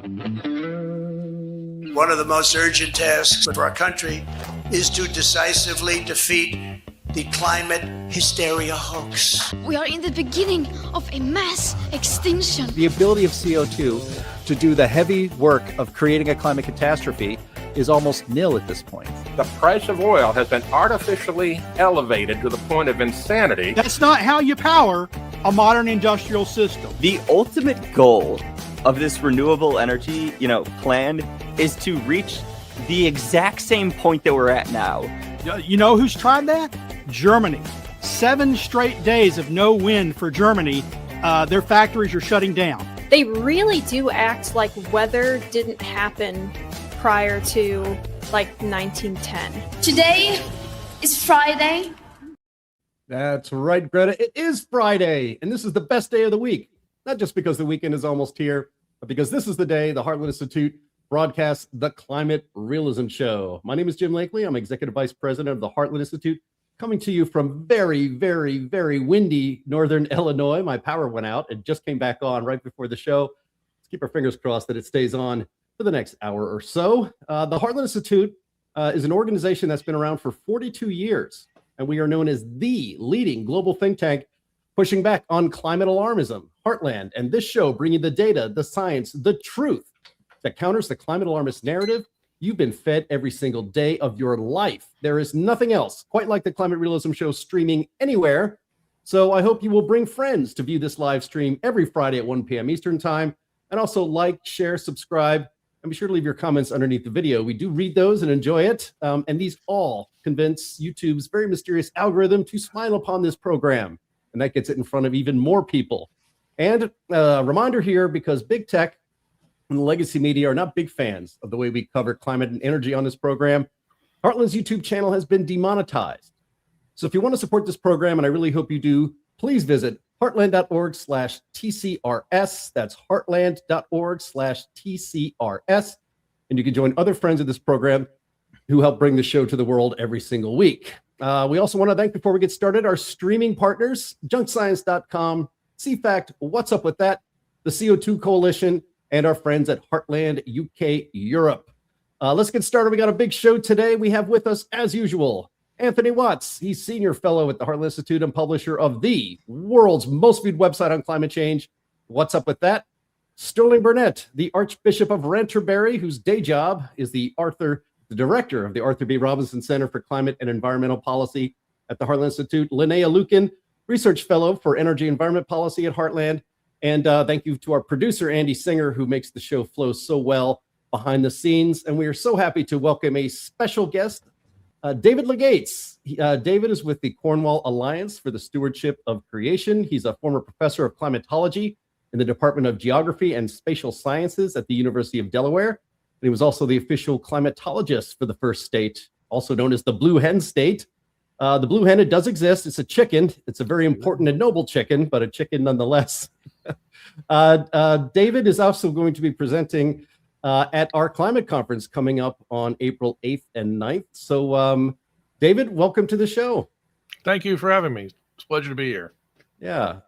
One of the most urgent tasks for our country is to decisively defeat the climate hysteria hoax. We are in the beginning of a mass extinction. The ability of CO2 to do the heavy work of creating a climate catastrophe is almost nil at this point. The price of oil has been artificially elevated to the point of insanity. That's not how you power a modern industrial system. The ultimate goal of this renewable energy, plan is to reach the exact same point that we're at now. You know who's tried that? Germany. 7 straight days of no wind for Germany. Their factories are shutting down. They really do act like weather didn't happen prior to 1910. Today is Friday. That's right, Greta. It is Friday, and this is the best day of the week. Not just because the weekend is almost here, but because this is the day the Heartland Institute broadcasts the Climate Realism Show. My name is Jim Lakely. I'm Executive Vice President of the Heartland Institute, coming to you from very, very, very windy northern Illinois. My power went out and just came back on right before the show. Let's keep our fingers crossed that it stays on for the next hour or so. The Heartland Institute is an organization that's been around for 42 years, and we are known as the leading global think tank pushing back on climate alarmism. Heartland and this show bring you the data, the science, the truth that counters the climate alarmist narrative you've been fed every single day of your life. There is nothing else quite like the Climate Realism Show streaming anywhere. So I hope you will bring friends to view this live stream every Friday at 1 p.m. Eastern Time. And also like, share, subscribe, and be sure to leave your comments underneath the video. We do read those and enjoy it. And these all convince YouTube's very mysterious algorithm to smile upon this program. And that gets it in front of even more people. And a reminder here, because big tech and the legacy media are not big fans of the way we cover climate and energy on this program, Heartland's YouTube channel has been demonetized. So if you want to support this program, and I really hope you do, please visit heartland.org/TCRS. That's heartland.org/TCRS. And you can join other friends of this program who help bring the show to the world every single week. We also want to thank, before we get started, our streaming partners, junkscience.com, CFACT, What's Up With That, the CO2 Coalition, and our friends at Heartland UK Europe. Let's get started. We got a big show today. We have with us, as usual, Anthony Watts. He's Senior Fellow at the Heartland Institute and publisher of the world's most viewed website on climate change, What's Up With That? Sterling Burnett, the Archbishop of Ranterbury, whose day job is the director of the Arthur B. Robinson Center for Climate and Environmental Policy at the Heartland Institute. Linnea Lueken, Research Fellow for Energy Environment Policy at Heartland. And thank you to our producer, Andy Singer, who makes the show flow so well behind the scenes. And we are so happy to welcome a special guest, David Legates. David is with the Cornwall Alliance for the Stewardship of Creation. He's a former professor of climatology in the Department of Geography and Spatial Sciences at the University of Delaware. And he was also the official climatologist for the first state, also known as the Blue Hen State. The blue hen, it does exist. It's a chicken. It's a very important and noble chicken, but a chicken nonetheless. David is also going to be presenting at our climate conference coming up on April 8th and 9th. So, David, welcome to the show. Thank you for having me. It's a pleasure to be here. Yeah.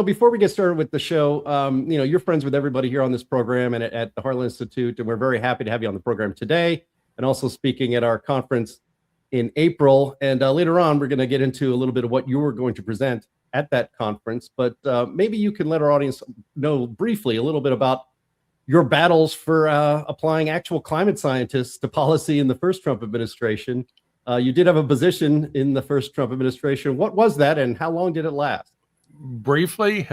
Before we get started with the show, you're friends with everybody here on this program and at the Heartland Institute, and we're very happy to have you on the program today and also speaking at our conference in April. And later on, we're going to get into a little bit of what you were going to present at that conference. But maybe you can let our audience know briefly a little bit about your battles for applying actual climate scientists to policy in the first Trump administration. You did have a position in the first Trump administration. What was that, and how long did it last? Briefly,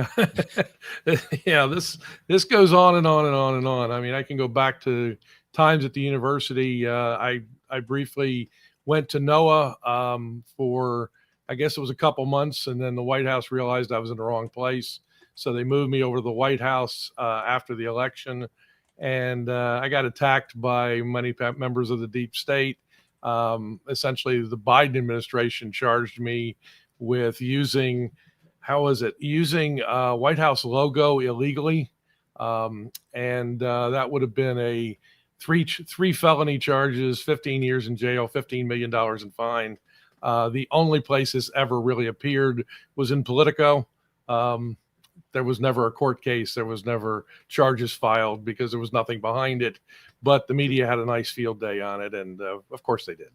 yeah, this goes on and on and on and on. I mean, I can go back to times at the university. I briefly went to NOAA for, I guess it was a couple months, and then the White House realized I was in the wrong place. So they moved me over to the White House after the election, and I got attacked by many members of the deep state. Essentially, the Biden administration charged me with using White House logo illegally. And that would have been a three felony charges, 15 years in jail, $15 million in fine. The only place this ever really appeared was in Politico. there was never a court case. There was never charges filed because there was nothing behind it. But the media had a nice field day on it, and of course they did.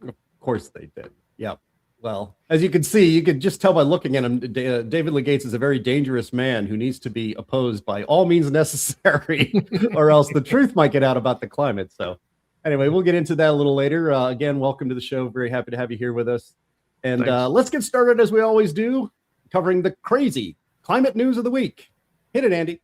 Of course they did. Yeah. Well, as you can see, you could just tell by looking at him, David Legates is a very dangerous man who needs to be opposed by all means necessary, or else the truth might get out about the climate. So anyway, we'll get into that a little later. Again, welcome to the show. Very happy to have you here with us. And let's get started as we always do, covering the crazy climate news of the week. Hit it, Andy.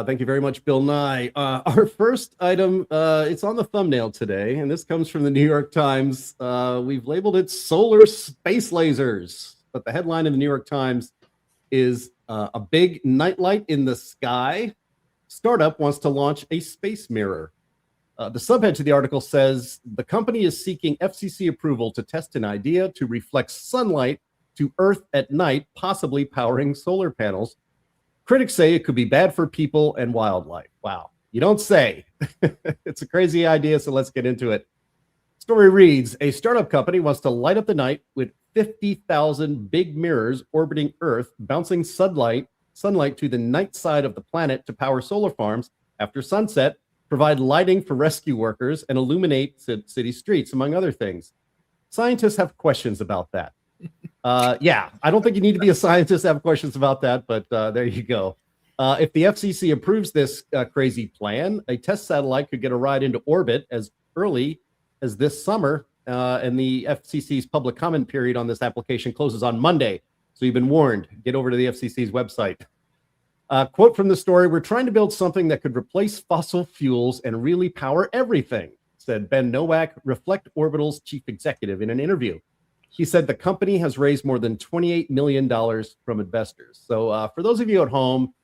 Thank you very much, Bill Nye. Our first item, it's on the thumbnail today, and this comes from the New York Times. We've labeled it Solar Space Lasers, but the headline in the New York Times is a big nightlight in the sky. Startup wants to launch a space mirror. The subhead to the article says, the company is seeking FCC approval to test an idea to reflect sunlight to Earth at night, possibly powering solar panels. Critics say it could be bad for people and wildlife. Wow, you don't say. It's a crazy idea, so let's get into it. Story reads, a startup company wants to light up the night with 50,000 big mirrors orbiting Earth, bouncing sunlight to the night side of the planet to power solar farms after sunset, provide lighting for rescue workers, and illuminate city streets, among other things. Scientists have questions about that. Yeah, I don't think you need to be a scientist to have questions about that, but there you go. If the FCC approves this crazy plan, a test satellite could get a ride into orbit as early as this summer, and the FCC's public comment period on this application closes on Monday. So you've been warned. Get over to the FCC's website. Quote from the story, we're trying to build something that could replace fossil fuels and really power everything, said Ben Nowak, Reflect Orbital's chief executive, in an interview. He said the company has raised more than $28 million from investors. So for those of you at home,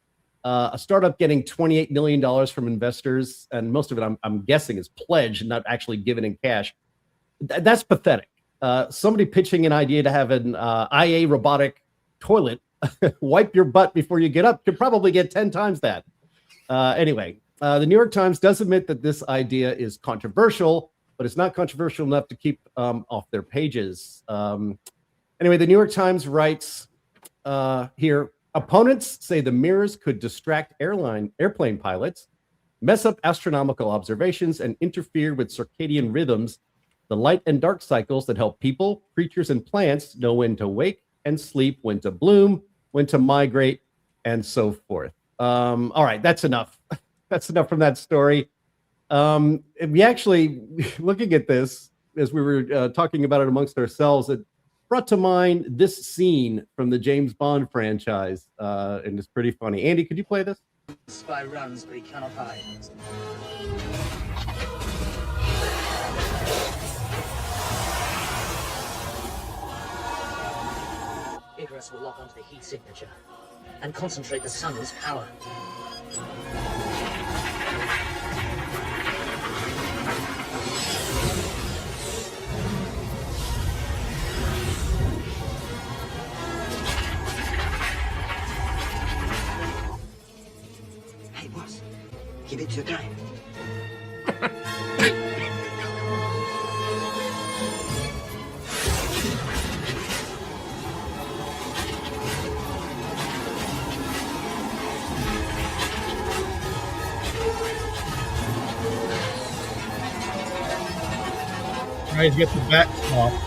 a startup getting $28 million from investors, and most of it I'm guessing is pledged, not actually given in cash, that's pathetic. Somebody pitching an idea to have an IA robotic toilet wipe your butt before you get up could probably get 10 times that. Anyway, the New York Times does admit that this idea is controversial, but it's not controversial enough to keep off their pages. Anyway, the New York Times writes here, opponents say the mirrors could distract airplane pilots, mess up astronomical observations, and interfere with circadian rhythms, the light and dark cycles that help people, creatures, and plants know when to wake and sleep, when to bloom, when to migrate, and so forth. All right, that's enough. That's enough from that story. We actually, looking at this, as we were talking about it amongst ourselves, it brought to mind this scene from the James Bond franchise, and it's pretty funny. Andy, could you play this? The spy runs, but he cannot hide. Icarus will lock onto the heat signature and concentrate the sun's power. Hey, boss, keep it to your time. Try to get the back off.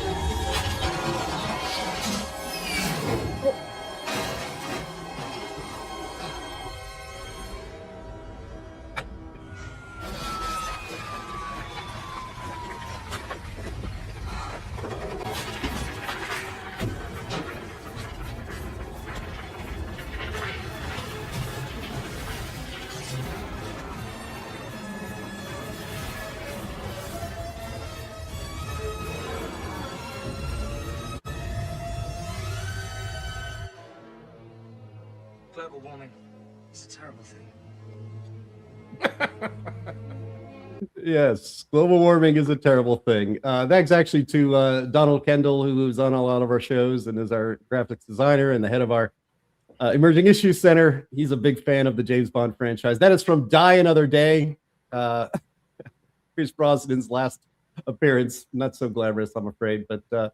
Global warming is a terrible thing. Yes, global warming is a terrible thing. Thanks actually to Donald Kendall, who's on a lot of our shows and is our graphics designer and the head of our Emerging Issues Center. He's a big fan of the James Bond franchise. That is from Die Another Day. Pierce Brosnan's last appearance. Not so glamorous, I'm afraid. But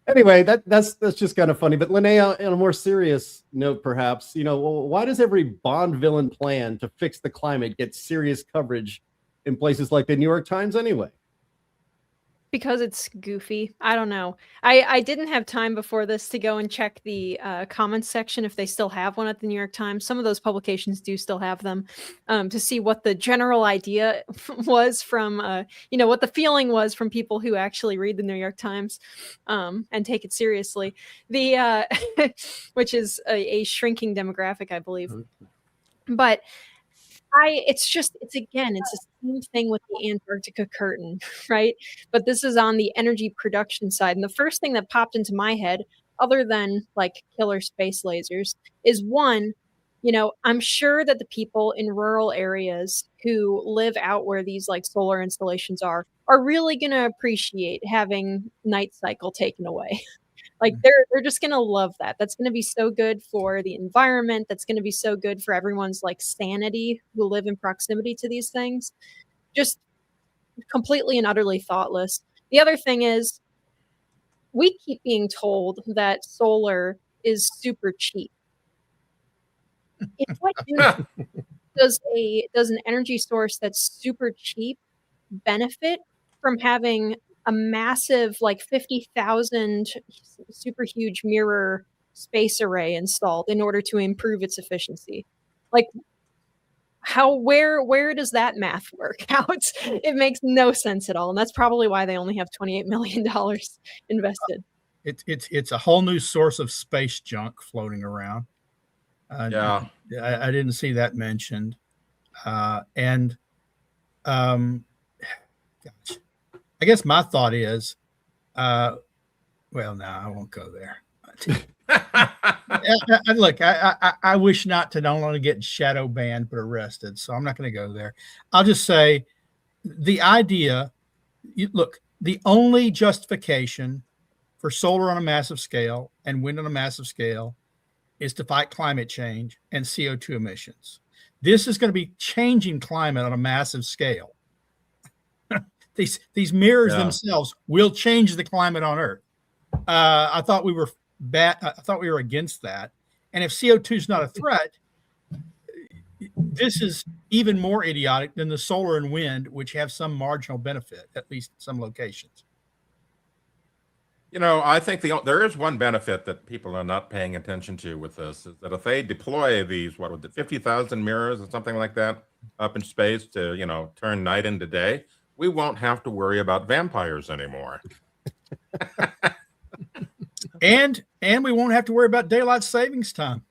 anyway, that's just kind of funny. But Linnea, on a more serious note, perhaps, why does every Bond villain plan to fix the climate get serious coverage in places like the New York Times anyway? Because it's goofy. I don't know. I didn't have time before this to go and check the comments section if they still have one at the New York Times. Some of those publications do still have them, to see what the general idea was from, what the feeling was from people who actually read the New York Times and take it seriously. The which is a shrinking demographic, I believe. But it's the same thing with the Antarctica curtain, right? But this is on the energy production side. And the first thing that popped into my head, other than like killer space lasers, is one, I'm sure that the people in rural areas who live out where these like solar installations are really going to appreciate having night cycle taken away. Like they're just going to love that. That's going to be so good for the environment. That's going to be so good for everyone's like sanity who live in proximity to these things. Just completely and utterly thoughtless. The other thing is we keep being told that solar is super cheap. It's like, does an energy source that's super cheap benefit from having a massive, like 50,000 super huge mirror space array installed in order to improve its efficiency? Like, where does that math work out? It makes no sense at all, and that's probably why they only have $28 million invested. It's a whole new source of space junk floating around. Yeah, I didn't see that mentioned, and gosh. I guess my thought is, well, no, I won't go there. Look, I wish not only get shadow banned, but arrested. So I'm not going to go there. I'll just say the idea, the only justification for solar on a massive scale and wind on a massive scale is to fight climate change and CO2 emissions. This is going to be changing climate on a massive scale. These mirrors themselves will change the climate on Earth. I thought we were against that. And if CO2 is not a threat, this is even more idiotic than the solar and wind, which have some marginal benefit, at least in some locations. I think there is one benefit that people are not paying attention to with this, is that if they deploy these, 50,000 mirrors or something like that up in space to, turn night into day, we won't have to worry about vampires anymore. and we won't have to worry about daylight savings time.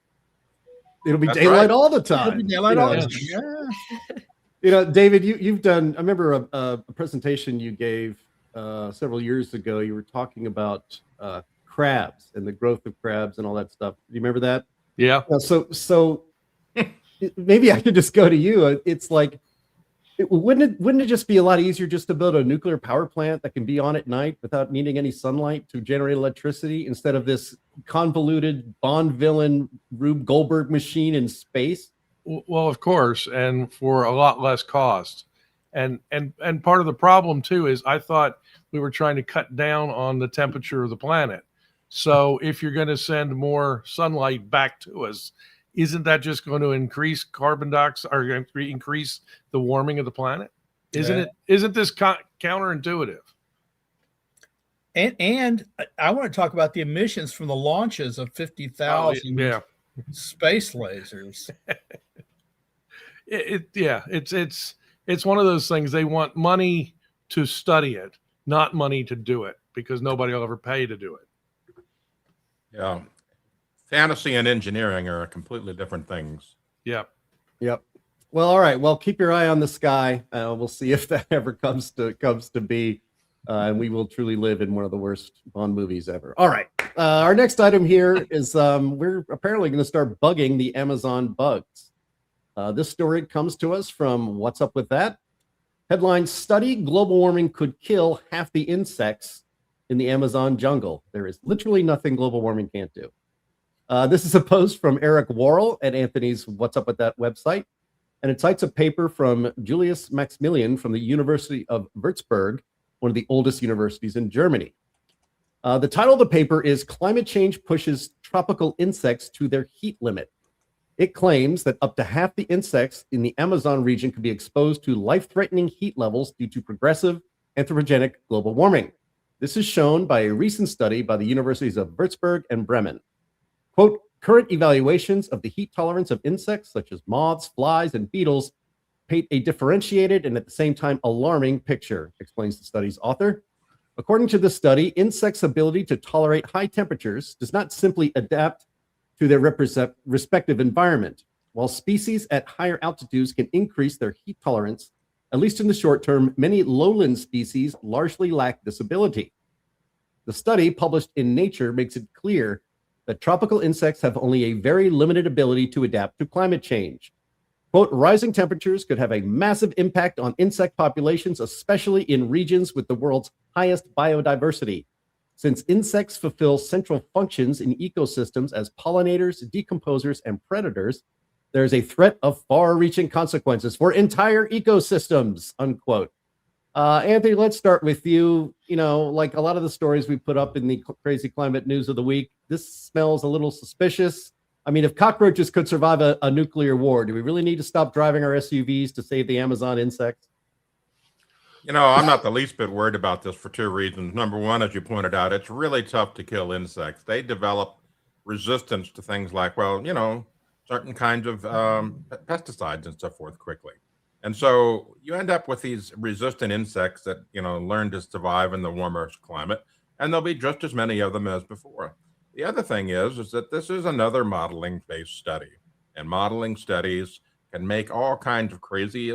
It'll be daylight all the time. It'll be daylight all the time. Yeah. David, you've done, I remember a presentation you gave several years ago. You were talking about crabs and the growth of crabs and all that stuff. Do you remember that? Yeah. So maybe I could just go to you. It's like, wouldn't it just be a lot easier just to build a nuclear power plant that can be on at night without needing any sunlight to generate electricity, instead of this convoluted Bond villain Rube Goldberg machine in space? Well, of course, and for a lot less cost. And part of the problem too is I thought we were trying to cut down on the temperature of the planet. So if you're going to send more sunlight back to us, isn't that just going to increase carbon dioxide or increase the warming of the planet? Isn't this counterintuitive? And I want to talk about the emissions from the launches of 50,000 space lasers. It's one of those things. They want money to study it, not money to do it, because nobody will ever pay to do it. Yeah. Fantasy and engineering are completely different things. Yep. Well, all right. Well, keep your eye on the sky. We'll see if that ever comes to be, and we will truly live in one of the worst Bond movies ever. All right. Our next item here is we're apparently going to start bugging the Amazon bugs. This story comes to us from What's Up With That? Headline: Study: Global warming could kill half the insects in the Amazon jungle. There is literally nothing global warming can't do. This is a post from Eric Worrell at Anthony's What's Up With That website. And it cites a paper from Julius Maximilian from the University of Würzburg, one of the oldest universities in Germany. The title of the paper is Climate Change Pushes Tropical Insects to Their Heat Limit. It claims that up to half the insects in the Amazon region could be exposed to life-threatening heat levels due to progressive anthropogenic global warming. This is shown by a recent study by the universities of Würzburg and Bremen. Quote, current evaluations of the heat tolerance of insects such as moths, flies, and beetles paint a differentiated and at the same time alarming picture, explains the study's author. According to the study, insects' ability to tolerate high temperatures does not simply adapt to their respective environment. While species at higher altitudes can increase their heat tolerance, at least in the short term, many lowland species largely lack this ability. The study, published in Nature, makes it clear that tropical insects have only a very limited ability to adapt to climate change. Quote, rising temperatures could have a massive impact on insect populations, especially in regions with the world's highest biodiversity. Since insects fulfill central functions in ecosystems as pollinators, decomposers, and predators, there is a threat of far-reaching consequences for entire ecosystems, unquote. Anthony, let's start with you. You know, like a lot of the stories we put up in the crazy climate news of the week, this smells a little suspicious. I mean, if cockroaches could survive a nuclear war, do we really need to stop driving our SUVs to save the Amazon insects? You know, I'm not the least bit worried about this for two reasons. Number one, as you pointed out, it's really tough to kill insects. They develop resistance to things like, well, you know, certain kinds of pesticides and so forth quickly. And so you end up with these resistant insects that, you know, learn to survive in the warmer climate, and there'll be just as many of them as before. The other thing is that this is another modeling-based study, and modeling studies can make all kinds of crazy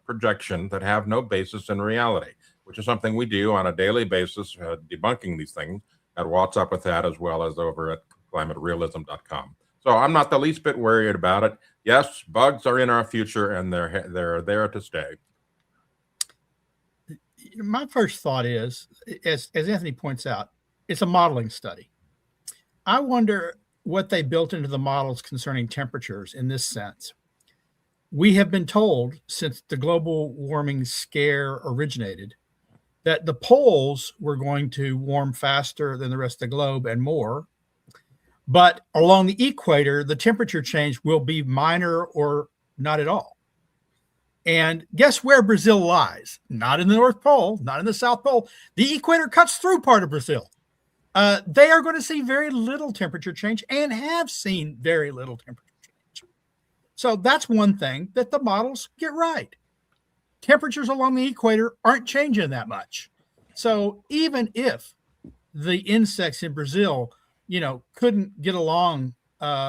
projections that have no basis in reality, which is something we do on a daily basis, debunking these things at What's Up With That, as well as over at climaterealism.com. So I'm not the least bit worried about it. Yes, bugs are in our future, and they're there to stay. My first thought is, as Anthony points out, it's a modeling study. I wonder what they built into the models concerning temperatures in this sense. We have been told since the global warming scare originated that the poles were going to warm faster than the rest of the globe and more. But along the equator, the temperature change will be minor or not at all. And guess where Brazil lies? Not in the North Pole, not in the South Pole. The equator cuts through part of Brazil. They are going to see very little temperature change and have seen very little temperature change. So that's one thing that the models get right. Temperatures along the equator aren't changing that much. So even if the insects in Brazil, you know, couldn't get along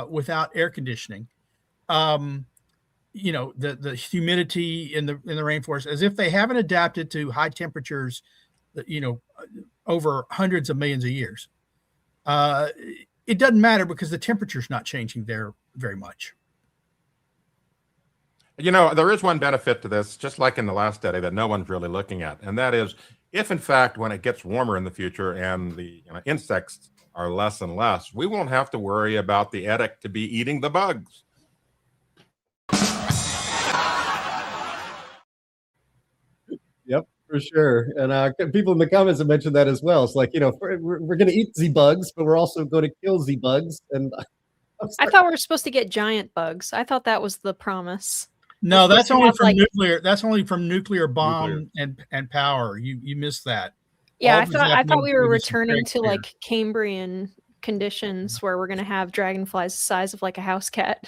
without air conditioning, you know, the humidity in the rainforest, as if they haven't adapted to high temperatures, you know, over hundreds of millions of years. It doesn't matter because the temperature's not changing there very much. You know, there is one benefit to this, just like in the last study, that no one's really looking at, and that is if, in fact, when it gets warmer in the future and the insects are less and less, we won't have to worry about the edict to be eating the bugs. Yep, for sure. And people in the comments have mentioned that as well. It's like, you know, we're going to eat the bugs, but we're also going to kill the bugs. And I thought we were supposed to get giant bugs. I thought that was the promise. No, that's only from nuclear. That's only from nuclear bomb and power. You missed that. Yeah, I thought we were returning to like Cambrian conditions where we're going to have dragonflies the size of like a house cat.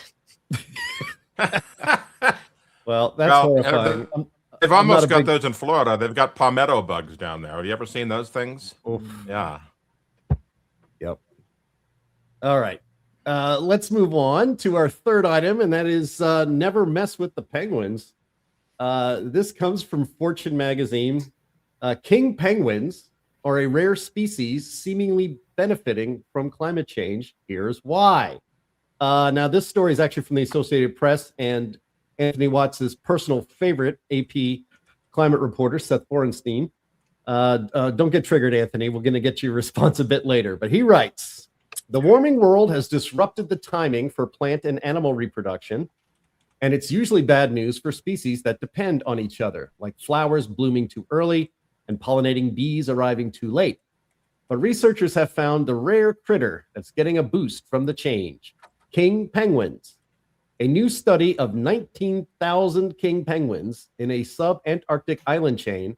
Well, that's horrifying. They've almost got those in Florida. They've got palmetto bugs down there. Have you ever seen those things? Oof. Yeah. Yep. All right. Let's move on to our third item, and that is never mess with the penguins. This comes from Fortune magazine. King penguins are a rare species seemingly benefiting from climate change. Here's why. Now, this story is actually from the Associated Press, and Anthony Watts' personal favorite AP climate reporter, Seth Borenstein. Don't get triggered, Anthony. We're going to get your response a bit later. But he writes, The warming world has disrupted the timing for plant and animal reproduction, and it's usually bad news for species that depend on each other, like flowers blooming too early and pollinating bees arriving too late. But researchers have found the rare critter that's getting a boost from the change: king penguins. A new study of 19,000 king penguins in a sub-Antarctic island chain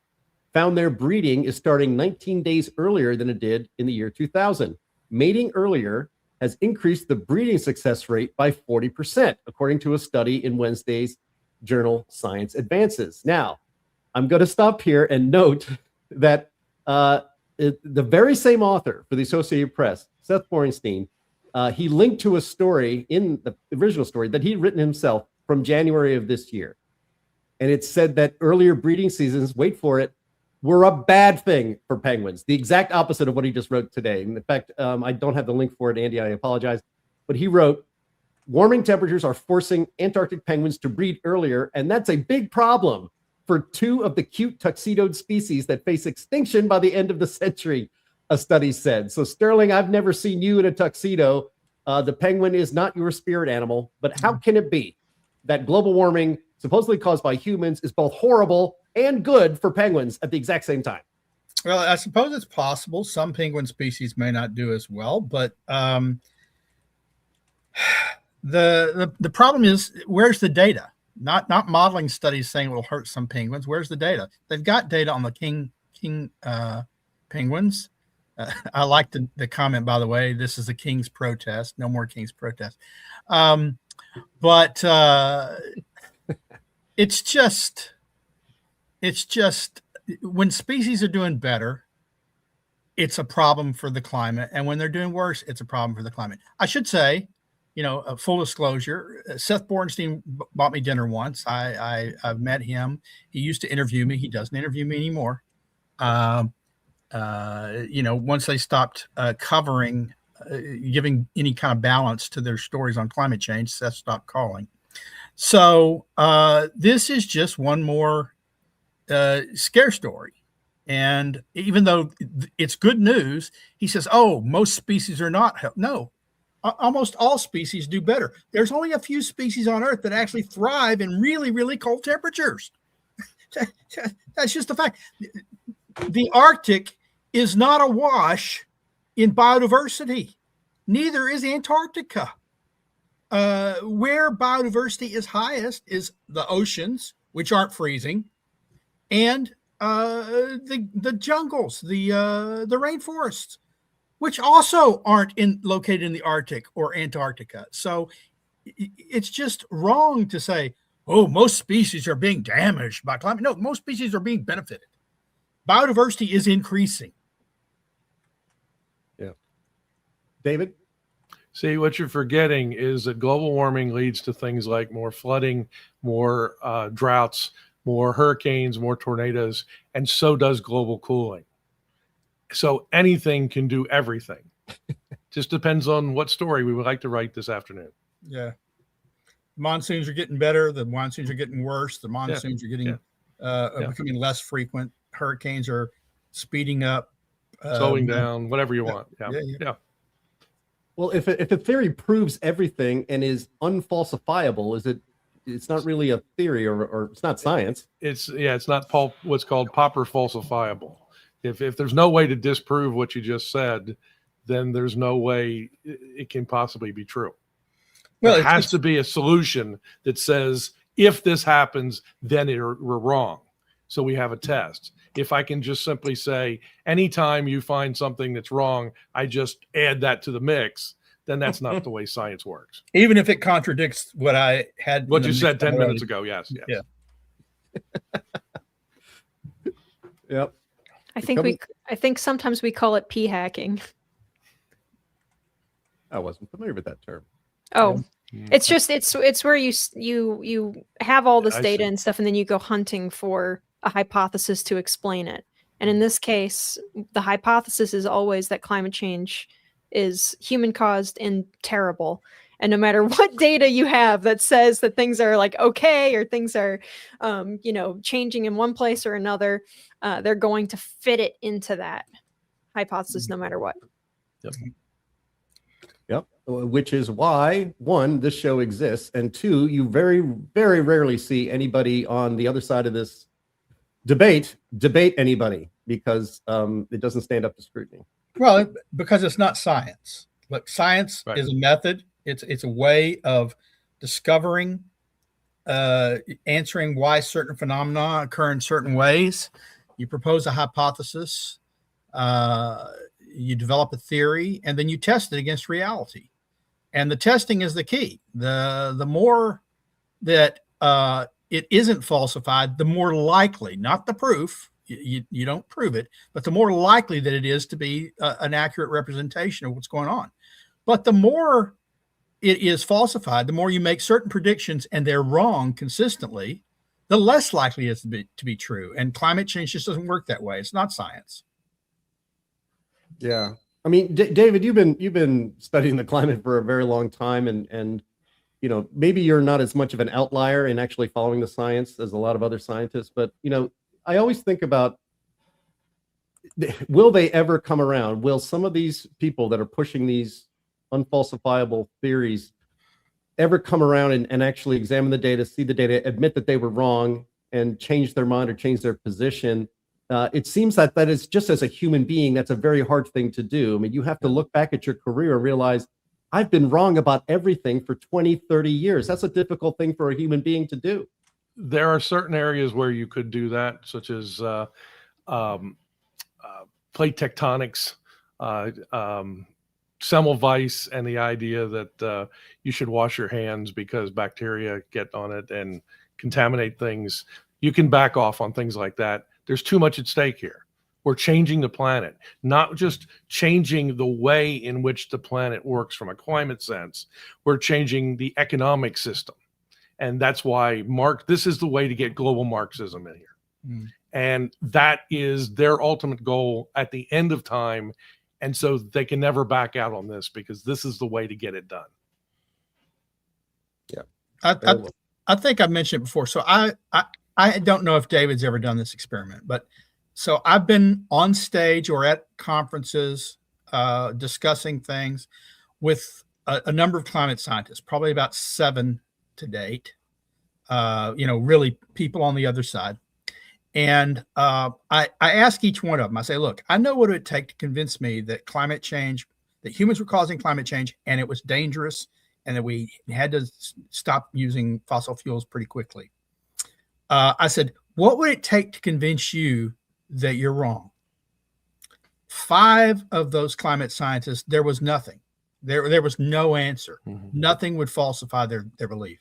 found their breeding is starting 19 days earlier than it did in the year 2000. Mating earlier has increased the breeding success rate by 40%, according to a study in Wednesday's journal Science Advances. Now, I'm going to stop here and note that the very same author for the Associated Press, Seth Borenstein, he linked to a story in the original story that he'd written himself from January of this year. And it said that earlier breeding seasons, wait for it, were a bad thing for penguins. The exact opposite of what he just wrote today. In fact, I don't have the link for it, Andy, I apologize. But he wrote, warming temperatures are forcing Antarctic penguins to breed earlier, and that's a big problem for two of the cute tuxedoed species that face extinction by the end of the century, a study said. So Sterling, I've never seen you in a tuxedo. The penguin is not your spirit animal, but how can it be that global warming, supposedly caused by humans, is both horrible and good for penguins at the exact same time? Well, I suppose it's possible. Some penguin species may not do as well, but the problem is, where's the data? Not modeling studies saying it will hurt some penguins. Where's the data? They've got data on the king penguins. I like the comment, by the way. This is the king's protest. No more king's protest. But it's just when species are doing better, it's a problem for the climate, and when they're doing worse, it's a problem for the climate. I should say, full disclosure, Seth Borenstein bought me dinner once. I've met him. He used to interview me. He doesn't interview me anymore. Once they stopped covering, giving any kind of balance to their stories on climate change, Seth stopped calling. So this is just one more scare story. And even though it's good news, he says, oh, most species are not. No, almost all species do better. There's only a few species on Earth that actually thrive in really, really cold temperatures. That's just a fact. The Arctic is not awash in biodiversity. Neither is Antarctica. Where biodiversity is highest is the oceans, which aren't freezing, and the jungles, the rainforests, which also aren't located in the Arctic or Antarctica. So it's just wrong to say, oh, most species are being damaged by climate. No, most species are being benefited. Biodiversity is increasing. Yeah. David? See, what you're forgetting is that global warming leads to things like more flooding, more droughts, more hurricanes, more tornadoes, and so does global cooling. So anything can do everything. Just depends on what story we would like to write this afternoon. Yeah. Monsoons are getting better. The monsoons are getting worse. The monsoons are getting becoming less frequent. Hurricanes are speeding up. Slowing down, whatever you want. Yeah. Well, if a theory proves everything and is unfalsifiable, it's not really a theory or it's not science. It's not what's called Popper falsifiable. If there's no way to disprove what you just said, then there's no way it can possibly be true. Well, there has to be a solution that says, if this happens, then we're wrong. So we have a test. If I can just simply say, anytime you find something that's wrong, I just add that to the mix, then that's not the way science works. Even if it contradicts what I had. What you said 10 minutes ago. Yes. Yeah. Yep. I think sometimes we call it p hacking. I wasn't familiar with that term. Oh, it's just it's where you have all this data and stuff, and then you go hunting for a hypothesis to explain it. And in this case, the hypothesis is always that climate change is human caused and terrible. And no matter what data you have that says that things are like okay, or things are changing in one place or another, they're going to fit it into that hypothesis no matter what. Yep. Yep. Which is why, one, this show exists, and two, you very, very rarely see anybody on the other side of this debate anybody, because it doesn't stand up to scrutiny. Well, because it's not science. Look, science Right. is a method. It's a way of discovering, answering why certain phenomena occur in certain ways. You propose a hypothesis, you develop a theory, and then you test it against reality. And the testing is the key. The more that it isn't falsified, the more likely, not the proof, you don't prove it, but the more likely that it is to be an accurate representation of what's going on. But the more it is falsified, the more you make certain predictions and they're wrong consistently, the less likely it is to be true. And climate change just doesn't work that way. It's not science. Yeah. I mean, David, you've been studying the climate for a very long time, and you know, maybe you're not as much of an outlier in actually following the science as a lot of other scientists, but you know, I always think about, will they ever come around? Will some of these people that are pushing these unfalsifiable theories ever come around and actually examine the data, see the data, admit that they were wrong, and change their mind or change their position? It seems that is just, as a human being, that's a very hard thing to do. I mean, you have to look back at your career and realize, I've been wrong about everything for 20, 30 years. That's a difficult thing for a human being to do. There are certain areas where you could do that, such as plate tectonics, Semmelweis, and the idea that you should wash your hands because bacteria get on it and contaminate things. You can back off on things like that. There's too much at stake here. We're changing the planet, not just changing the way in which the planet works from a climate sense. We're changing the economic system. And that's why this is the way to get global Marxism in here. Mm. And that is their ultimate goal at the end of time. And so they can never back out on this, because this is the way to get it done. Yeah. I think I've mentioned it before. So I don't know if David's ever done this experiment, but so I've been on stage or at conferences discussing things with a number of climate scientists, probably about 7 to date, really people on the other side. And I ask each one of them, I say, look, I know what it would take to convince me that climate change, that humans were causing climate change and it was dangerous and that we had to stop using fossil fuels pretty quickly. I said, what would it take to convince you that you're wrong? 5 of those climate scientists, there was nothing. There was no answer. Mm-hmm. Nothing would falsify their belief.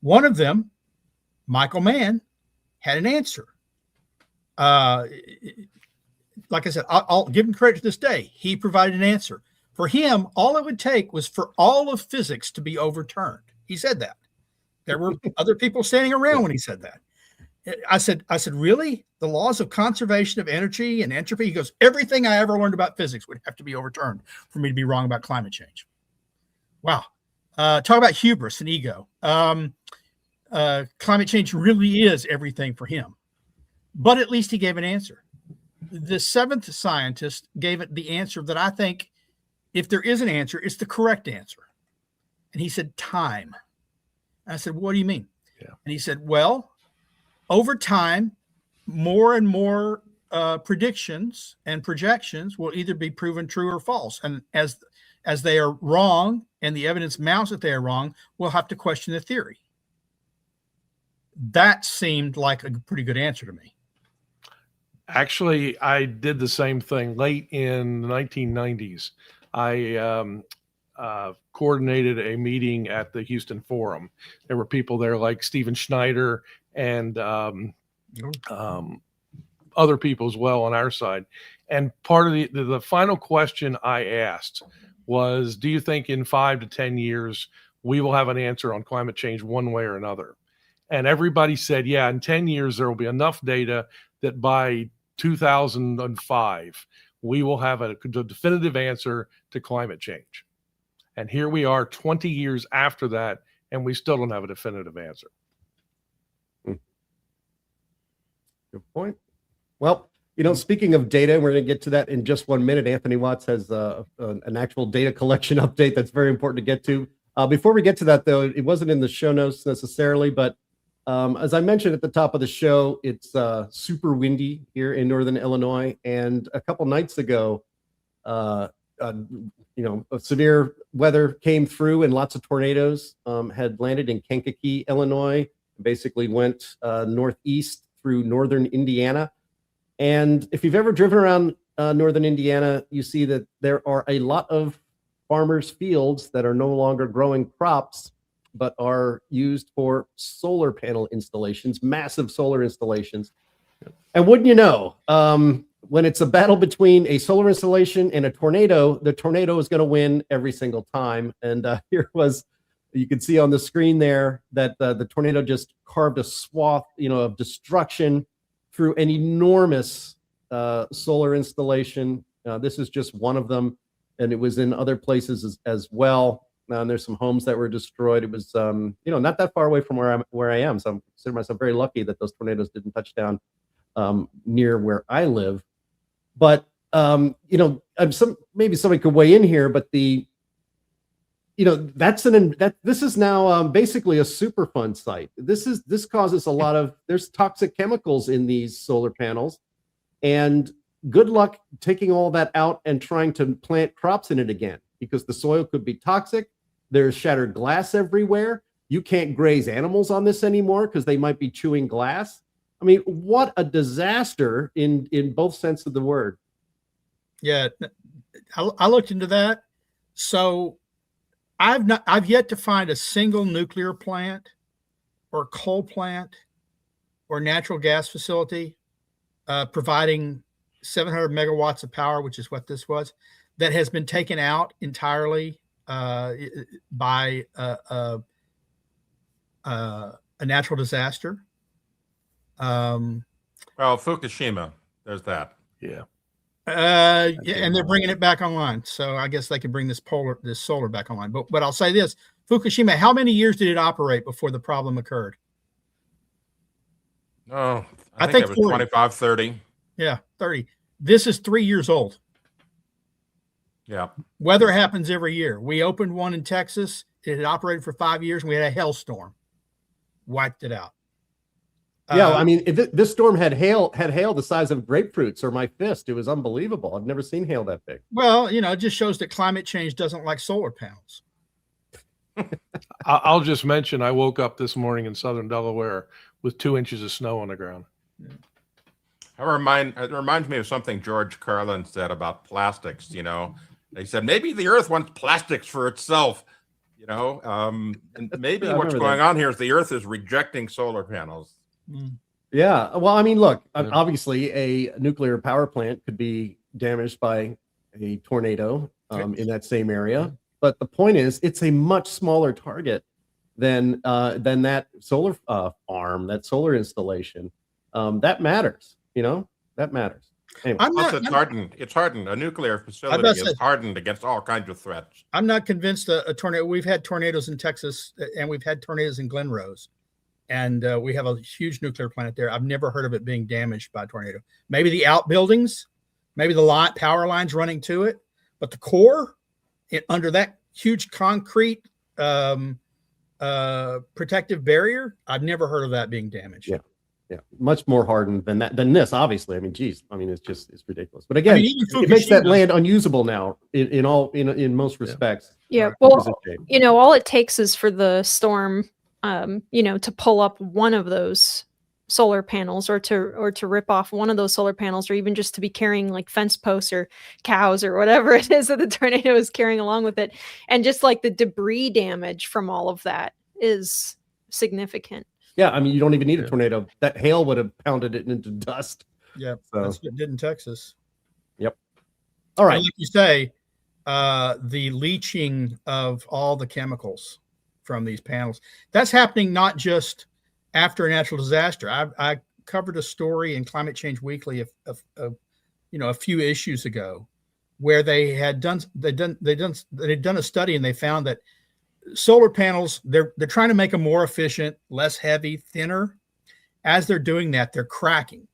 One of them, Michael Mann, had an answer. Like I said, I'll give him credit to this day. He provided an answer. For him, all it would take was for all of physics to be overturned. He said that. There were other people standing around when he said that. I said, really? The laws of conservation of energy and entropy? He goes, everything I ever learned about physics would have to be overturned for me to be wrong about climate change. Wow. Talk about hubris and ego. Climate change really is everything for him. But at least he gave an answer. The 7th scientist gave it the answer that I think, if there is an answer, it's the correct answer. And he said, time. And I said, what do you mean? Yeah. And he said, well, over time, more and more predictions and projections will either be proven true or false. And as they are wrong and the evidence mounts that they are wrong, we'll have to question the theory. That seemed like a pretty good answer to me. Actually, I did the same thing late in the 1990s. I coordinated a meeting at the Houston Forum. There were people there like Stephen Schneider and other people as well on our side. And part of the final question I asked was, do you think in 5 to 10 years we will have an answer on climate change one way or another? And everybody said, yeah, in 10 years there will be enough data that by 2005 we will have a definitive answer to climate change. And here we are 20 years after that, and we still don't have a definitive answer. Good point. Well, speaking of data, we're going to get to that in just 1 minute. Anthony Watts has an actual data collection update that's very important to get to. Before we get to that, though, it wasn't in the show notes necessarily, but as I mentioned at the top of the show, it's super windy here in northern Illinois. And a couple nights ago, severe weather came through and lots of tornadoes had landed in Kankakee, Illinois, basically went northeast through northern Indiana. And if you've ever driven around northern Indiana, you see that there are a lot of farmers' fields that are no longer growing crops, but are used for solar panel installations, massive solar installations. And wouldn't you know, when it's a battle between a solar installation and a tornado, the tornado is going to win every single time. And here was, you can see on the screen there that the tornado just carved a swath, of destruction through an enormous solar installation. This is just one of them, and it was in other places as well. And there's some homes that were destroyed. It was, not that far away from where I am. So I'm considering myself very lucky that those tornadoes didn't touch down near where I live. But maybe somebody could weigh in here. But this is now basically a Superfund site. This causes a lot of, there's toxic chemicals in these solar panels, and good luck taking all that out and trying to plant crops in it again, because the soil could be toxic. There's shattered glass everywhere. You can't graze animals on this anymore because they might be chewing glass. I mean, what a disaster in both sense of the word. Yeah, I looked into that. So I've yet to find a single nuclear plant or coal plant or natural gas facility providing 700 megawatts of power, which is what this was, that has been taken out entirely by a natural disaster. Well, Fukushima, there's that. Yeah. And they're bringing it back online. So I guess they can bring this solar back online. But I'll say this, Fukushima, how many years did it operate before the problem occurred? Oh, I think it was 40. 25, 30. Yeah, 30. This is 3 years old. Yeah. Weather happens every year. We opened one in Texas. It had operated for 5 years, and we had a hailstorm. Wiped it out. Yeah, I mean, if this storm had hail the size of grapefruits or my fist, it was unbelievable. I've never seen hail that big. Well, it just shows that climate change doesn't like solar panels. I'll just mention I woke up this morning in southern Delaware with 2 inches of snow on the ground. Yeah. It reminds me of something George Carlin said about plastics. He said maybe the Earth wants plastics for itself. And maybe what's going on here is the Earth is rejecting solar panels. Yeah. Well, I mean, look, obviously a nuclear power plant could be damaged by a tornado in that same area. But the point is, it's a much smaller target than that solar farm, that solar installation. That matters. That matters. Anyway. It's hardened. It's hardened. A nuclear facility is hardened against all kinds of threats. I'm not convinced a tornado. We've had tornadoes in Texas, and we've had tornadoes in Glen Rose. And we have a huge nuclear plant there. I've never heard of it being damaged by a tornado. Maybe the outbuildings, maybe the power lines running to it, but the core, under that huge concrete protective barrier, I've never heard of that being damaged. Yeah, much more hardened than this. Obviously, I mean, geez, it's ridiculous. But again, it makes that land unusable now in most respects. Yeah, well, all it takes is for the storm. To pull up one of those solar panels or to rip off one of those solar panels, or even just to be carrying like fence posts or cows or whatever it is that the tornado is carrying along with it. And just like the debris damage from all of that is significant. Yeah. I mean, you don't even need a tornado. That hail would have pounded it into dust. Yeah. So. That's what it did in Texas. Yep. All right. And like you say, the leaching of all the chemicals from these panels, that's happening not just after a natural disaster. I covered a story in Climate Change Weekly a few issues ago where they had done a study, and they found that solar panels, they're trying to make them more efficient, less heavy, thinner. As they're doing that, they're cracking.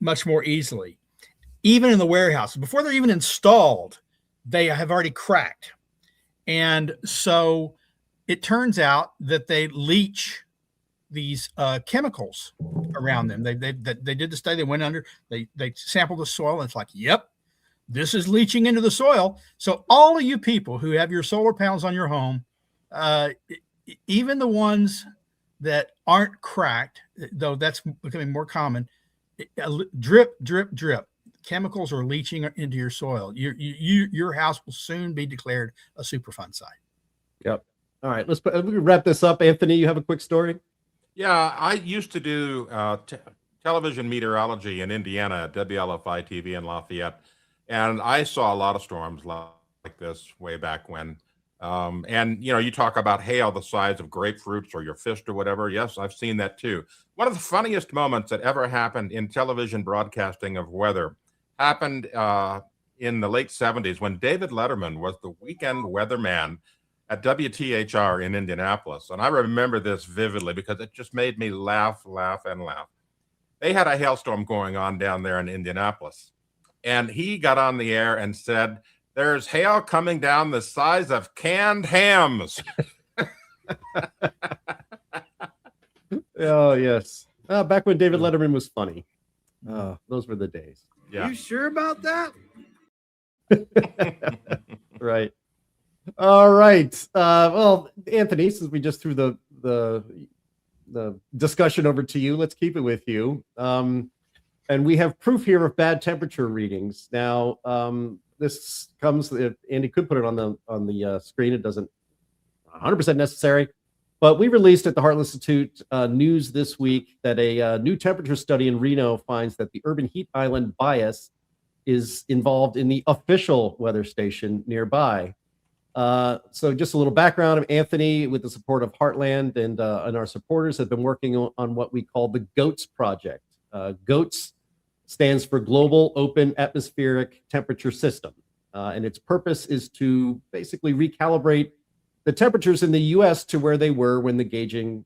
much more easily. Even in the warehouses, before they're even installed, they have already cracked. And so it turns out that they leach these chemicals around them. They did the study. They went under. They sampled the soil, and it's like, yep, this is leaching into the soil. So all of you people who have your solar panels on your home, even the ones that aren't cracked, though that's becoming more common, drip, drip, drip. Chemicals are leaching into your soil. Your house will soon be declared a Superfund site. Yep. All right, we wrap this up. Anthony, you have a quick story? Yeah, I used to do television meteorology in Indiana at WLFI TV in Lafayette, and I saw a lot of storms like this way back when. And you talk about hail the size of grapefruits or your fist or whatever. Yes, I've seen that too. One of the funniest moments that ever happened in television broadcasting of weather happened in the late 70s when David Letterman was the weekend weatherman at WTHR in Indianapolis. And I remember this vividly because it just made me laugh. They had a hailstorm going on down there in Indianapolis. And he got on the air and said, "There's hail coming down the size of canned hams." Oh, yes. Back when David Letterman was funny. Those were the days. Yeah. You sure about that? Right. All right. Well, Anthony, since we just threw the discussion over to you, let's keep it with you. And we have proof here of bad temperature readings. Now, this comes. Andy could put it on the screen. It doesn't 100% necessary, but we released at the Heartland Institute news this week that a new temperature study in Reno finds that the urban heat island bias is involved in the official weather station nearby. So just a little background of Anthony, with the support of Heartland and our supporters, have been working on what we call the GOATS project. GOATS stands for Global Open Atmospheric Temperature System. And its purpose is to basically recalibrate the temperatures in the U.S. to where they were when gauging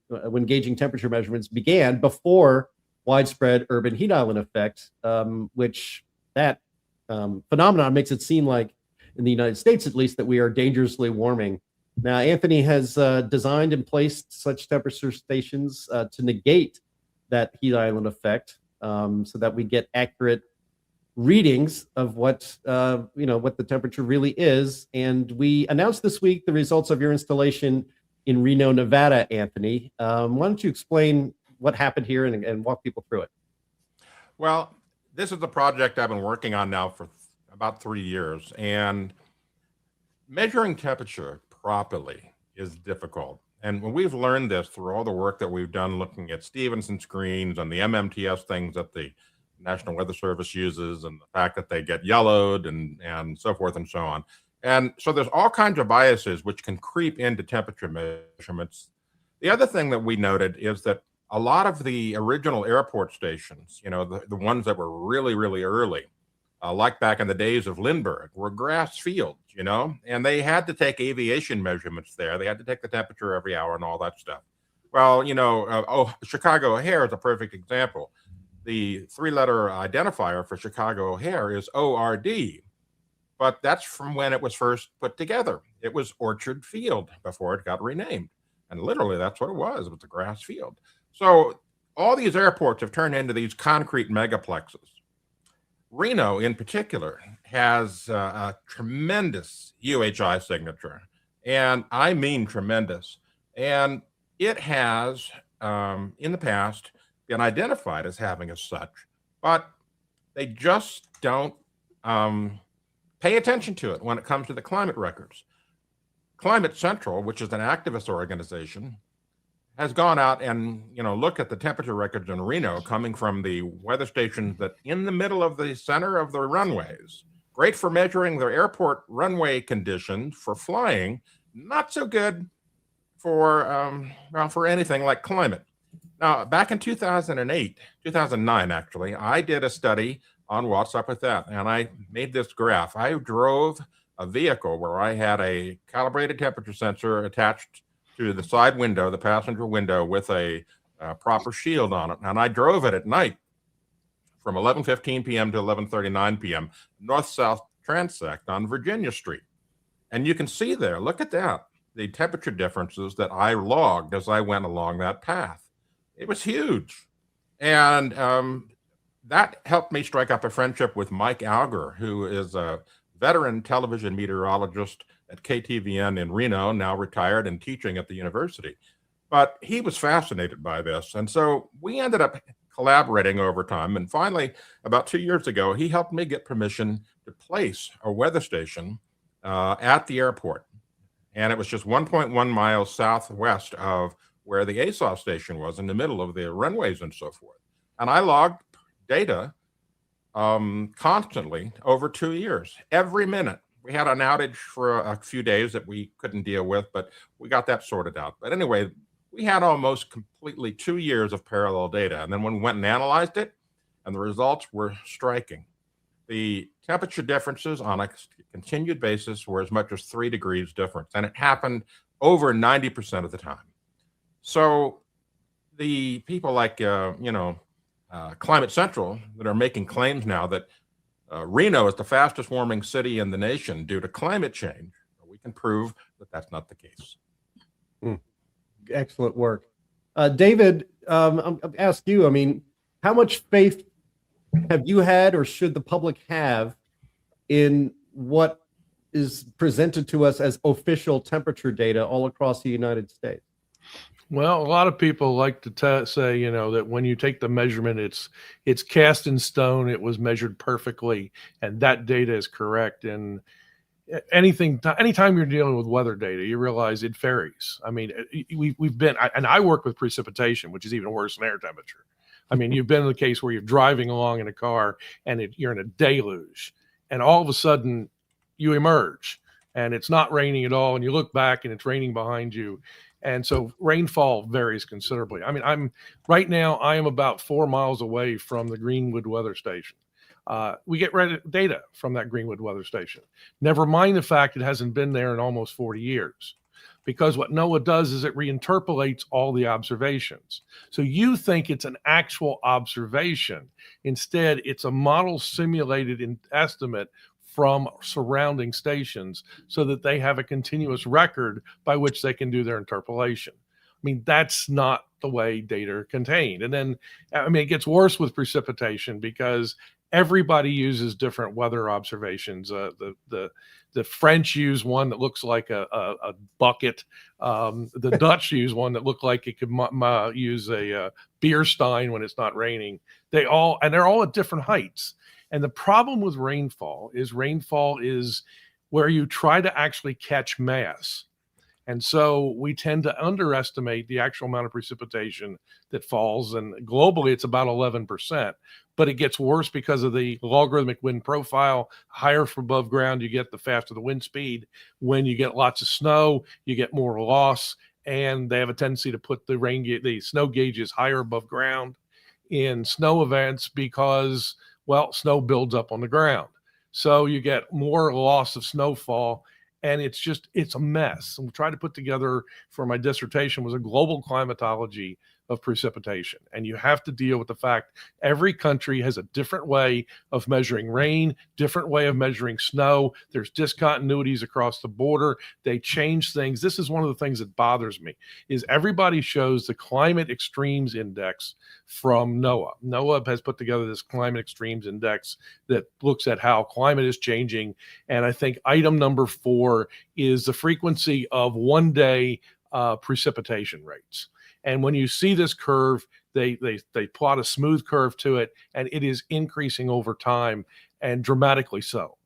temperature measurements began before widespread urban heat island effect, which that phenomenon makes it seem like, in the United States at least, that we are dangerously warming. Now, Anthony has designed and placed such temperature stations to negate that heat island effect, so that we get accurate readings of what the temperature really is. And we announced this week the results of your installation in Reno, Nevada, Anthony. Why don't you explain what happened here and walk people through it? Well, this is a project I've been working on now for about 3 years, and measuring temperature properly is difficult. And when we've learned this through all the work that we've done looking at Stevenson screens and the MMTS things that the National Weather Service uses, and the fact that they get yellowed and so forth and so on. And so there's all kinds of biases which can creep into temperature measurements. The other thing that we noted is that a lot of the original airport stations, the ones that were really, really early, like back in the days of Lindbergh, were grass fields, and they had to take aviation measurements there. They had to take the temperature every hour and all that stuff. Well, Chicago O'Hare is a perfect example. The three-letter identifier for Chicago O'Hare is ORD, but that's from when it was first put together. It was Orchard Field before it got renamed. And literally, that's what it was. It was a grass field. So all these airports have turned into these concrete megaplexes. Reno, in particular, has a tremendous UHI signature, and I mean tremendous. And it has, in the past, been identified as having as such, but they just don't pay attention to it when it comes to the climate records. Climate Central, which is an activist organization, has gone out and looked at the temperature records in Reno coming from the weather stations that in the middle of the center of the runways. Great for measuring their airport runway conditions for flying, not so good for anything like climate. Now, back in 2009, actually, I did a study on what's up with that, and I made this graph. I drove a vehicle where I had a calibrated temperature sensor attached to the side window, the passenger window, with a proper shield on it, and I drove it at night from 11:15 p.m. to 11:39 p.m., north-south transect on Virginia Street. And you can see there, look at that, the temperature differences that I logged as I went along that path. It was huge. And that helped me strike up a friendship with Mike Auger, who is a veteran television meteorologist at KTVN in Reno, now retired and teaching at the university. But he was fascinated by this. And so we ended up collaborating over time. And finally, about 2 years ago, he helped me get permission to place a weather station at the airport. And it was just 1.1 miles southwest of where the ASOS station was, in the middle of the runways and so forth. And I logged data constantly over 2 years, every minute. We had an outage for a few days that we couldn't deal with, but we got that sorted out. But anyway, we had almost completely 2 years of parallel data. And then when we went and analyzed it, and the results were striking. The temperature differences on a continued basis were as much as 3 degrees difference, and it happened over 90% of the time. So the people like, Climate Central that are making claims now that Reno is the fastest warming city in the nation due to climate change, we can prove that that's not the case. Excellent work. David, I'll ask you, I mean, how much faith have you had, or should the public have, in what is presented to us as official temperature data all across the United States? Well, a lot of people like to say, that when you take the measurement, it's cast in stone. It was measured perfectly, and that data is correct. And anytime you're dealing with weather data, you realize it varies. I mean, I work with precipitation, which is even worse than air temperature. I mean, you've been in the case where you're driving along in a car and you're in a deluge, and all of a sudden you emerge and it's not raining at all, and you look back and it's raining behind you. And so rainfall varies considerably. I mean, I am about 4 miles away from the Greenwood weather station. We get data from that Greenwood weather station. Never mind the fact it hasn't been there in almost 40 years. Because what NOAA does is it reinterpolates all the observations. So you think it's an actual observation. Instead, it's a model simulated estimate from surrounding stations so that they have a continuous record by which they can do their interpolation. I mean, that's not the way data are contained. And then, it gets worse with precipitation because everybody uses different weather observations. The French use one that looks like a bucket. The Dutch use one that looked like it could use a beer stein when it's not raining. They're all at different heights. And the problem with rainfall is where you try to actually catch mass. And so we tend to underestimate the actual amount of precipitation that falls. And globally, it's about 11%. But it gets worse because of the logarithmic wind profile. Higher from above ground, you get the faster the wind speed. When you get lots of snow, you get more loss. And they have a tendency to put the snow gauges higher above ground in snow events because, snow builds up on the ground. So you get more loss of snowfall. And it's a mess. And we tried to put together for my dissertation was a global climatology of precipitation. And you have to deal with the fact every country has a different way of measuring rain, different way of measuring snow. There's discontinuities across the border. They change things. This is one of the things that bothers me is everybody shows the climate extremes index from NOAA. NOAA has put together this climate extremes index that looks at how climate is changing. And I think item number 4 is the frequency of 1 day precipitation rates. And when you see this curve, they plot a smooth curve to it, and it is increasing over time and dramatically so.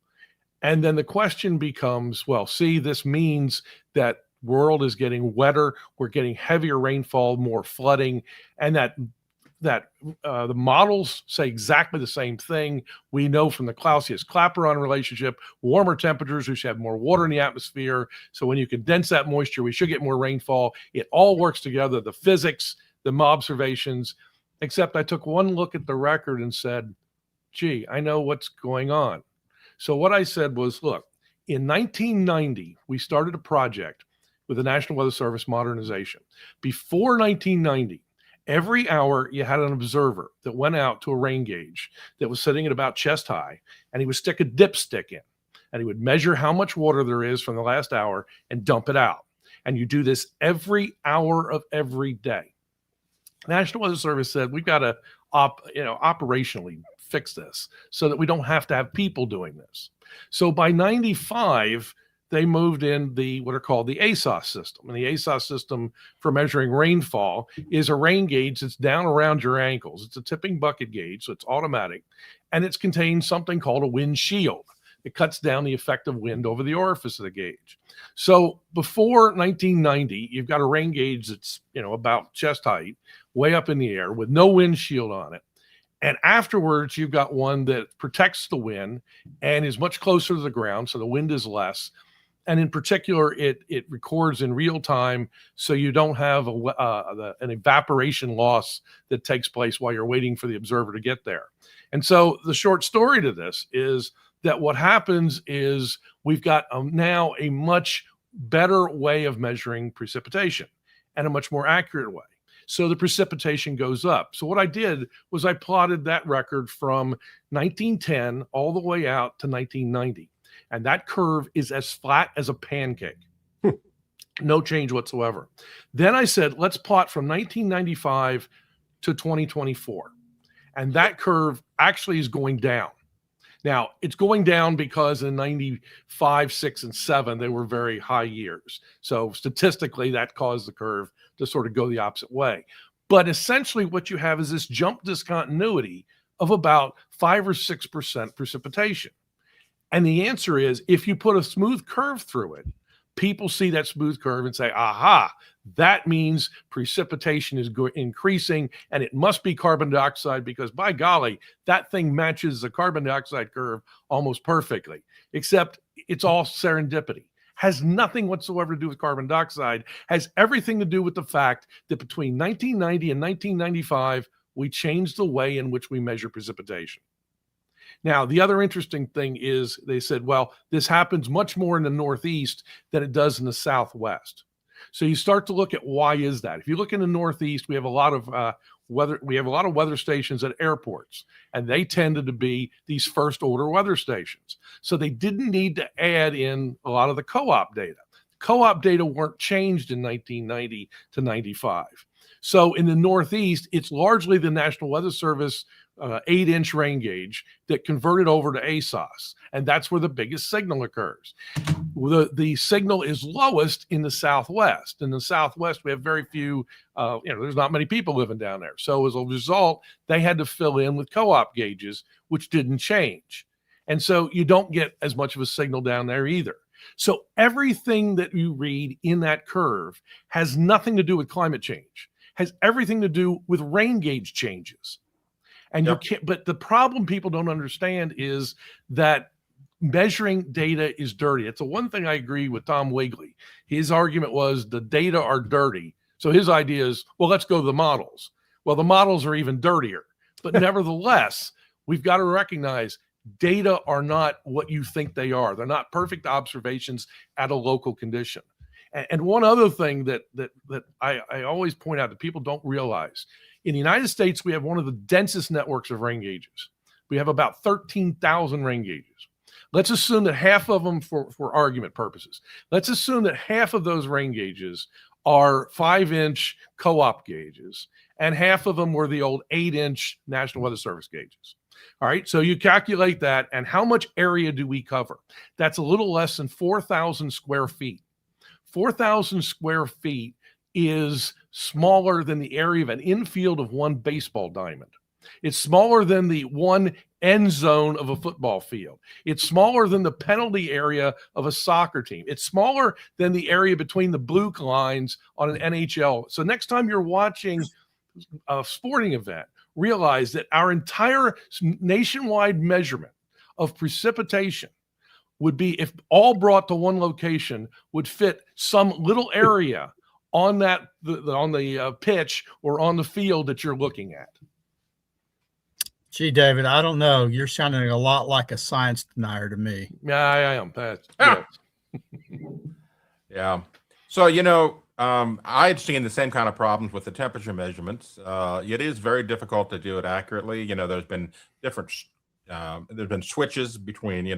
And then the question becomes, this means that world is getting wetter, we're getting heavier rainfall, more flooding, and that the models say exactly the same thing. We know from the Clausius-Clapeyron relationship, warmer temperatures, we should have more water in the atmosphere. So when you condense that moisture, we should get more rainfall. It all works together, the physics, the observations, except I took one look at the record and said, gee, I know what's going on. So what I said was, look, in 1990, we started a project with the National Weather Service modernization. Before 1990, Every hour you had an observer that went out to a rain gauge that was sitting at about chest high, and he would stick a dipstick in, and he would measure how much water there is from the last hour and dump it out. And you do this every hour of every day. National Weather Service said, we've got to operationally fix this so that we don't have to have people doing this. So by 95, they moved in what are called the ASOS system. And the ASOS system for measuring rainfall is a rain gauge that's down around your ankles. It's a tipping bucket gauge, so it's automatic. And it's contains something called a wind shield. It cuts down the effective wind over the orifice of the gauge. So before 1990, you've got a rain gauge that's, about chest height, way up in the air with no wind shield on it. And afterwards, you've got one that protects the wind and is much closer to the ground, so the wind is less. And in particular, it records in real time, so you don't have an evaporation loss that takes place while you're waiting for the observer to get there. And so the short story to this is that what happens is we've got now a much better way of measuring precipitation and a much more accurate way. So the precipitation goes up. So what I did was I plotted that record from 1910 all the way out to 1990. And that curve is as flat as a pancake. No change whatsoever. Then I said, let's plot from 1995 to 2024. And that curve actually is going down. Now, it's going down because in 95, 6, and 7, they were very high years. So statistically, that caused the curve to sort of go the opposite way. But essentially what you have is this jump discontinuity of about 5 or 6% precipitation. And the answer is, if you put a smooth curve through it, people see that smooth curve and say, aha, that means precipitation is increasing, and it must be carbon dioxide because, by golly, that thing matches the carbon dioxide curve almost perfectly, except it's all serendipity. Has nothing whatsoever to do with carbon dioxide, has everything to do with the fact that between 1990 and 1995, we changed the way in which we measure precipitation. Now, the other interesting thing is they said, well, this happens much more in the Northeast than it does in the Southwest. So you start to look at why is that? If you look in the Northeast, we have a lot of weather stations at airports, and they tended to be these first order weather stations. So they didn't need to add in a lot of the co-op data. Co-op data weren't changed in 1990 to 95. So in the Northeast, it's largely the National Weather Service 8-inch rain gauge that converted over to ASOS, and that's where the biggest signal occurs. The signal is lowest in the Southwest. In the Southwest, we have very few, there's not many people living down there. So as a result, they had to fill in with co-op gauges, which didn't change. And so you don't get as much of a signal down there either. So everything that you read in that curve has nothing to do with climate change, has everything to do with rain gauge changes. And you can't, but the problem people don't understand is that measuring data is dirty. It's the one thing I agree with Tom Wigley. His argument was the data are dirty. So his idea is, well, let's go to the models. Well, the models are even dirtier. But nevertheless, we've got to recognize data are not what you think they are. They're not perfect observations at a local condition. And one other thing that I always point out that people don't realize, in the United States, we have one of the densest networks of rain gauges. We have about 13,000 rain gauges. Let's assume that half of them, for argument purposes, let's assume that half of those rain gauges are 5-inch co-op gauges, and half of them were the old 8-inch National Weather Service gauges. All right, so you calculate that, and how much area do we cover? That's a little less than 4,000 square feet. 4,000 square feet is smaller than the area of an infield of one baseball diamond. It's smaller than the one end zone of a football field. It's smaller than the penalty area of a soccer team. It's smaller than the area between the blue lines on an NHL. So next time you're watching a sporting event, realize that our entire nationwide measurement of precipitation would be, if all brought to one location, would fit some little area on that on the pitch or on the field that you're looking at. Gee, David, I don't know. You're sounding a lot like a science denier to me. Yeah, I am. Yeah. So, I'd seen the same kind of problems with the temperature measurements. It is very difficult to do it accurately. There's been different, there's been switches between,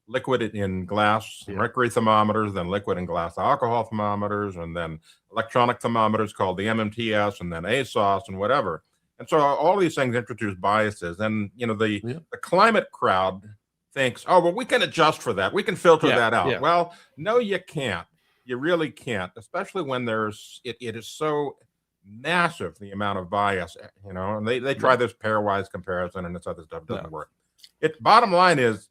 liquid in glass mercury thermometers, then liquid and glass alcohol thermometers, and then electronic thermometers called the MMTS, and then ASOS and whatever. And so all these things introduce biases. And, the climate crowd thinks, oh, well, we can adjust for that. We can filter that out. Well, no, you can't. You really can't, especially when it is so massive, the amount of bias, and they try this pairwise comparison and this other stuff doesn't work. Bottom line is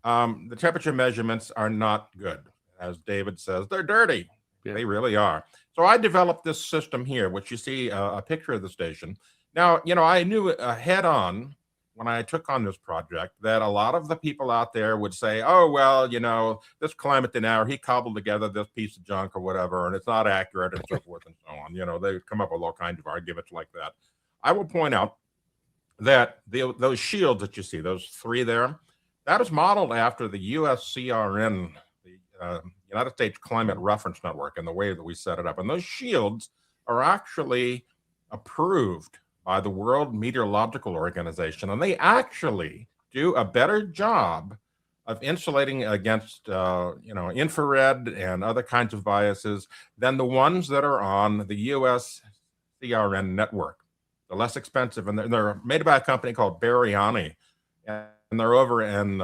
the temperature measurements are not good. As David says, they're dirty. They really are. So I developed this system here, which you see a picture of the station. Now, I knew head on when I took on this project that a lot of the people out there would say, oh, well, this climate denier, he cobbled together this piece of junk or whatever, and it's not accurate and so forth and so on. They come up with all kinds of arguments like that. I will point out that those shields that you see, those three there, that is modeled after the USCRN, the United States Climate Reference Network, and the way that we set it up. And those shields are actually approved by the World Meteorological Organization, and they actually do a better job of insulating against, infrared and other kinds of biases than the ones that are on the USCRN network. They're less expensive, and they're made by a company called Bariani, and they're over in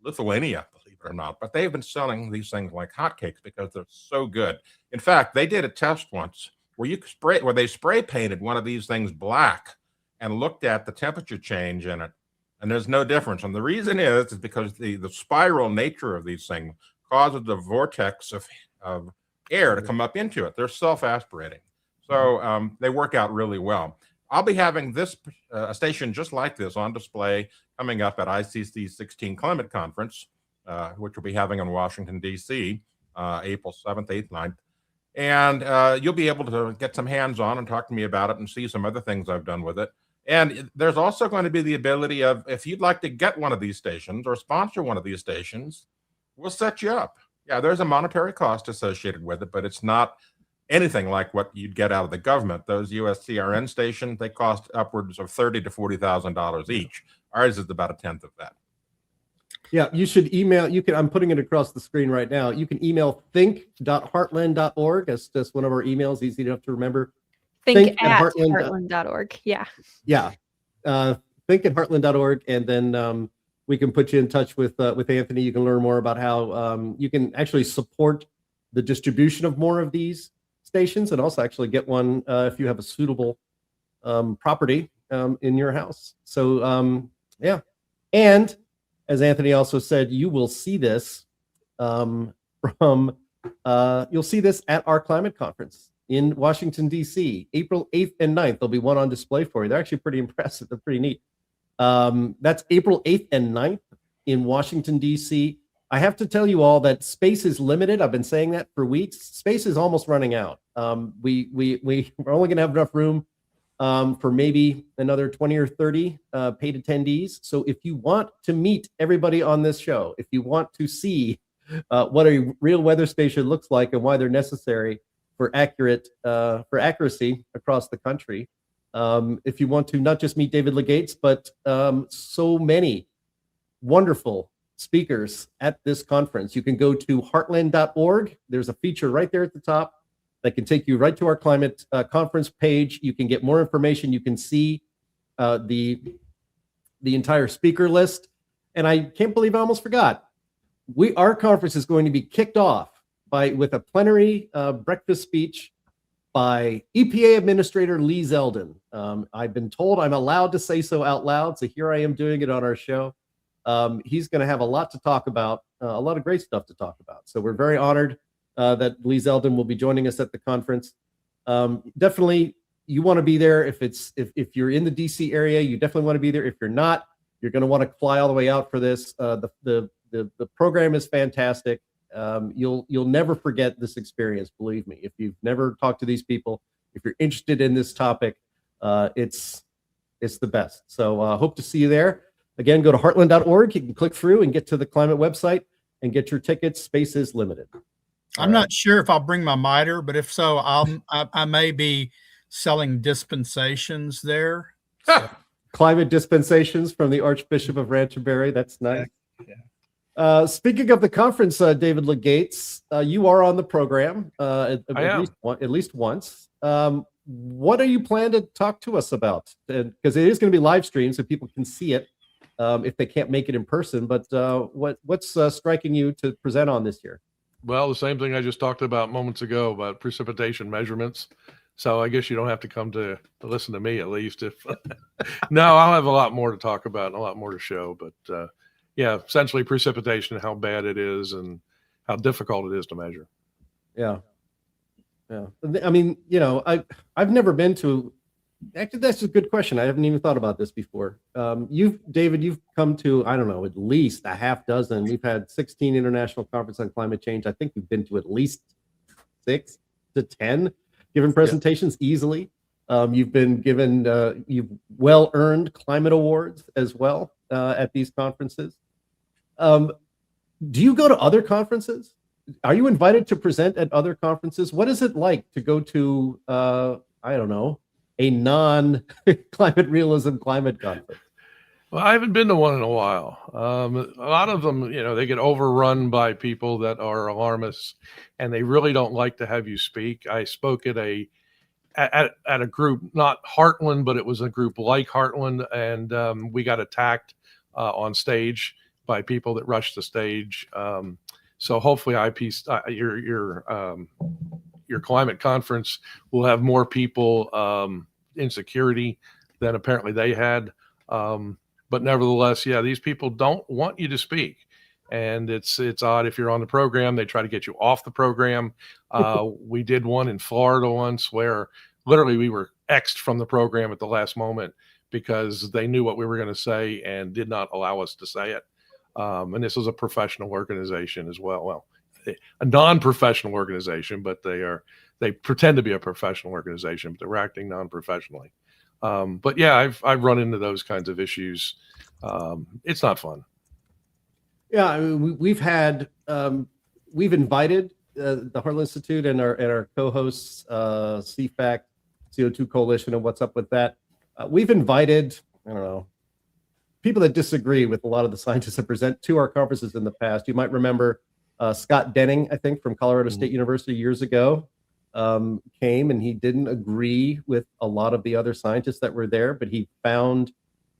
Lithuania, believe it or not. But they've been selling these things like hotcakes because they're so good. In fact, they did a test once where they spray painted one of these things black and looked at the temperature change in it, and there's no difference. And the reason is because the spiral nature of these things causes the vortex of air to come up into it. They're self-aspirating, so they work out really well. I'll be having this a station just like this on display coming up at ICC 16 Climate Conference, which we'll be having in Washington, D.C., April 7th, 8th, 9th. And you'll be able to get some hands-on and talk to me about it and see some other things I've done with it. And there's also going to be the ability of, if you'd like to get one of these stations or sponsor one of these stations, we'll set you up. Yeah, there's a monetary cost associated with it, but it's not anything like what you'd get out of the government. Those USCRN stations, they cost upwards of $30,000 to $40,000 each. Ours is about a tenth of that. Yeah, you should email. I'm putting it across the screen right now. You can email think.heartland.org. That's just one of our emails, easy enough to remember. Think at heartland.org. Yeah. Yeah. Think at heartland.org. And then we can put you in touch with Anthony. You can learn more about how you can actually support the distribution of more of these stations, and also actually get one if you have a suitable property in your house. So, yeah. And as Anthony also said, you will see this you'll see this at our climate conference in Washington, D.C., April 8th and 9th. There'll be one on display for you. They're actually pretty impressive. They're pretty neat. That's April 8th and 9th in Washington, D.C. I have to tell you all that space is limited. I've been saying that for weeks. Space is almost running out. We're only going to have enough room for maybe another 20 or 30 paid attendees. So if you want to meet everybody on this show, if you want to see what a real weather station looks like and why they're necessary for accuracy across the country, if you want to not just meet David Legates, but so many wonderful speakers at this conference, you can go to heartland.org. There's a feature right there at the top that can take you right to our climate conference page. You can get more information. You can see the entire speaker list. And I can't believe I almost forgot. Our conference is going to be kicked off with a plenary breakfast speech by EPA Administrator Lee Zeldin. I've been told I'm allowed to say so out loud, so here I am doing it on our show. He's going to have a lot to talk about, a lot of great stuff to talk about. So we're very honored that Lee Zeldin will be joining us at the conference. Definitely, you want to be there. If you're in the DC area, you definitely want to be there. If you're not, you're going to want to fly all the way out for this. The program is fantastic. You'll never forget this experience. Believe me, if you've never talked to these people, if you're interested in this topic, it's the best. So hope to see you there. Again, go to heartland.org. You can click through and get to the climate website and get your tickets. Space is limited. I'm not sure if I'll bring my miter, but if so, I may be selling dispensations there. So. Climate dispensations from the Archbishop of Rancho. That's nice. Yeah. Speaking of the conference, David Legates, you are on the program at least once. What are you planning to talk to us about? Because it is going to be live streamed, so people can see it if they can't make it in person. But what's striking you to present on this year? Well, the same thing I just talked about moments ago about precipitation measurements. So I guess you don't have to come to listen to me, at least. If no, I'll have a lot more to talk about and a lot more to show. But yeah, essentially precipitation, how bad it is and how difficult it is to measure. Yeah. I mean, I've never been to. Actually, that's a good question. I haven't even thought about this before. David, you've come to, I don't know, at least a half dozen. We've had 16 international conferences on climate change. I think you've been to at least 6 to 10 given presentations easily. You've been given, you've well-earned climate awards as well at these conferences. Do you go to other conferences? Are you invited to present at other conferences? What is it like to go to, I don't know, a non-climate realism climate conference? Well, I haven't been to one in a while. A lot of them, they get overrun by people that are alarmists, and they really don't like to have you speak. I spoke at a group, not Heartland, but it was a group like Heartland, and we got attacked on stage by people that rushed the stage. So hopefully, your climate conference will have more people in security than apparently they had. But nevertheless, yeah, these people don't want you to speak. And it's odd. If you're on the program, they try to get you off the program. We did one in Florida once where literally we were X'd from the program at the last moment because they knew what we were going to say and did not allow us to say it. And this was a professional organization as well. Well, a non-professional organization, but they pretend to be a professional organization, but they're acting non-professionally. But yeah, I've run into those kinds of issues. It's not fun. Yeah, I mean, we've invited the Heartland Institute and our co-hosts, CFAC, CO2 Coalition, and What's Up With That. We've invited, I don't know, people that disagree with a lot of the scientists that present to our conferences in the past. You might remember Scott Denning, I think, from Colorado State University years ago, came and he didn't agree with a lot of the other scientists that were there, but he found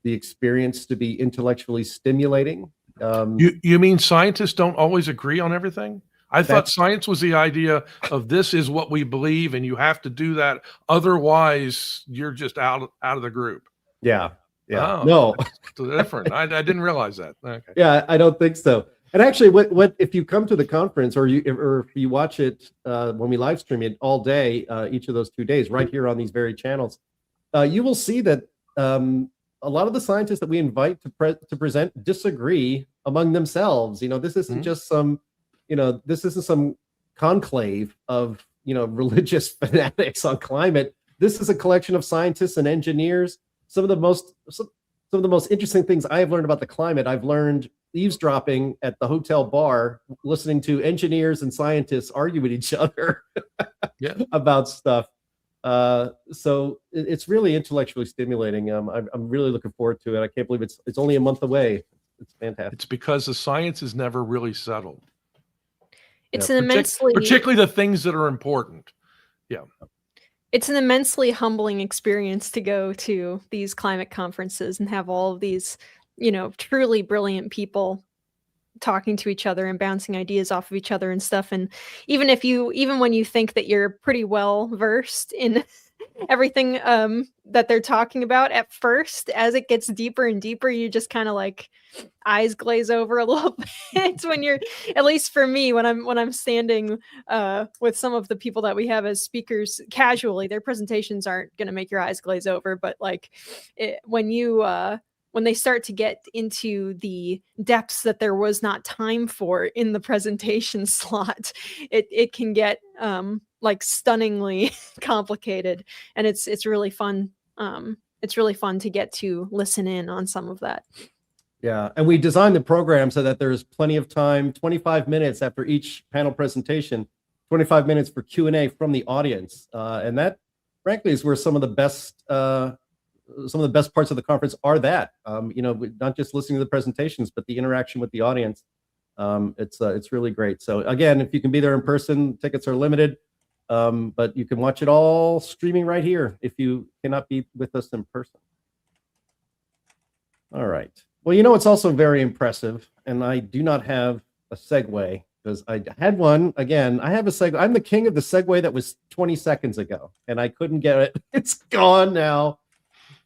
the experience to be intellectually stimulating. You mean scientists don't always agree on everything? I thought science was the idea of this is what we believe and you have to do that. Otherwise, you're just out of the group. Yeah. Yeah. Oh, no. Different. I didn't realize that. Okay. Yeah, I don't think so. And actually, what if you come to the conference or if you watch it when we live stream it all day, each of those 2 days, right here on these very channels, you will see that a lot of the scientists that we invite to present disagree among themselves. This isn't just some, this isn't some conclave of religious fanatics on climate. This is a collection of scientists and engineers. Some of the most interesting things I have learned about the climate, I've learned eavesdropping at the hotel bar, listening to engineers and scientists argue with each other about stuff. So it's really intellectually stimulating. I'm really looking forward to it. I can't believe it's only a month away. It's fantastic. It's because the science is never really settled. It's an immensely, particularly the things that are important. Yeah. It's an immensely humbling experience to go to these climate conferences and have all of these, truly brilliant people talking to each other and bouncing ideas off of each other and stuff. And even when you think that you're pretty well versed in everything that they're talking about at first, as it gets deeper and deeper, you just kind of like eyes glaze over a little bit when you're, at least for me, when I'm standing with some of the people that we have as speakers casually, their presentations aren't going to make your eyes glaze over, but like when they start to get into the depths that there was not time for in the presentation slot, it can get like stunningly complicated, and it's really fun. It's really fun to get to listen in on some of that. Yeah, and we designed the program so that there's plenty of time, 25 minutes after each panel presentation, 25 minutes for Q&A from the audience. And that, frankly, is where some of the best parts of the conference are that. Not just listening to the presentations, but the interaction with the audience. It's really great. So again, if you can be there in person, tickets are limited, but you can watch it all streaming right here if you cannot be with us in person. All right. Well, it's also very impressive, and I do not have a segue because I had one. Again, I have a segue. I'm the king of the segue that was 20 seconds ago, and I couldn't get it. It's gone now.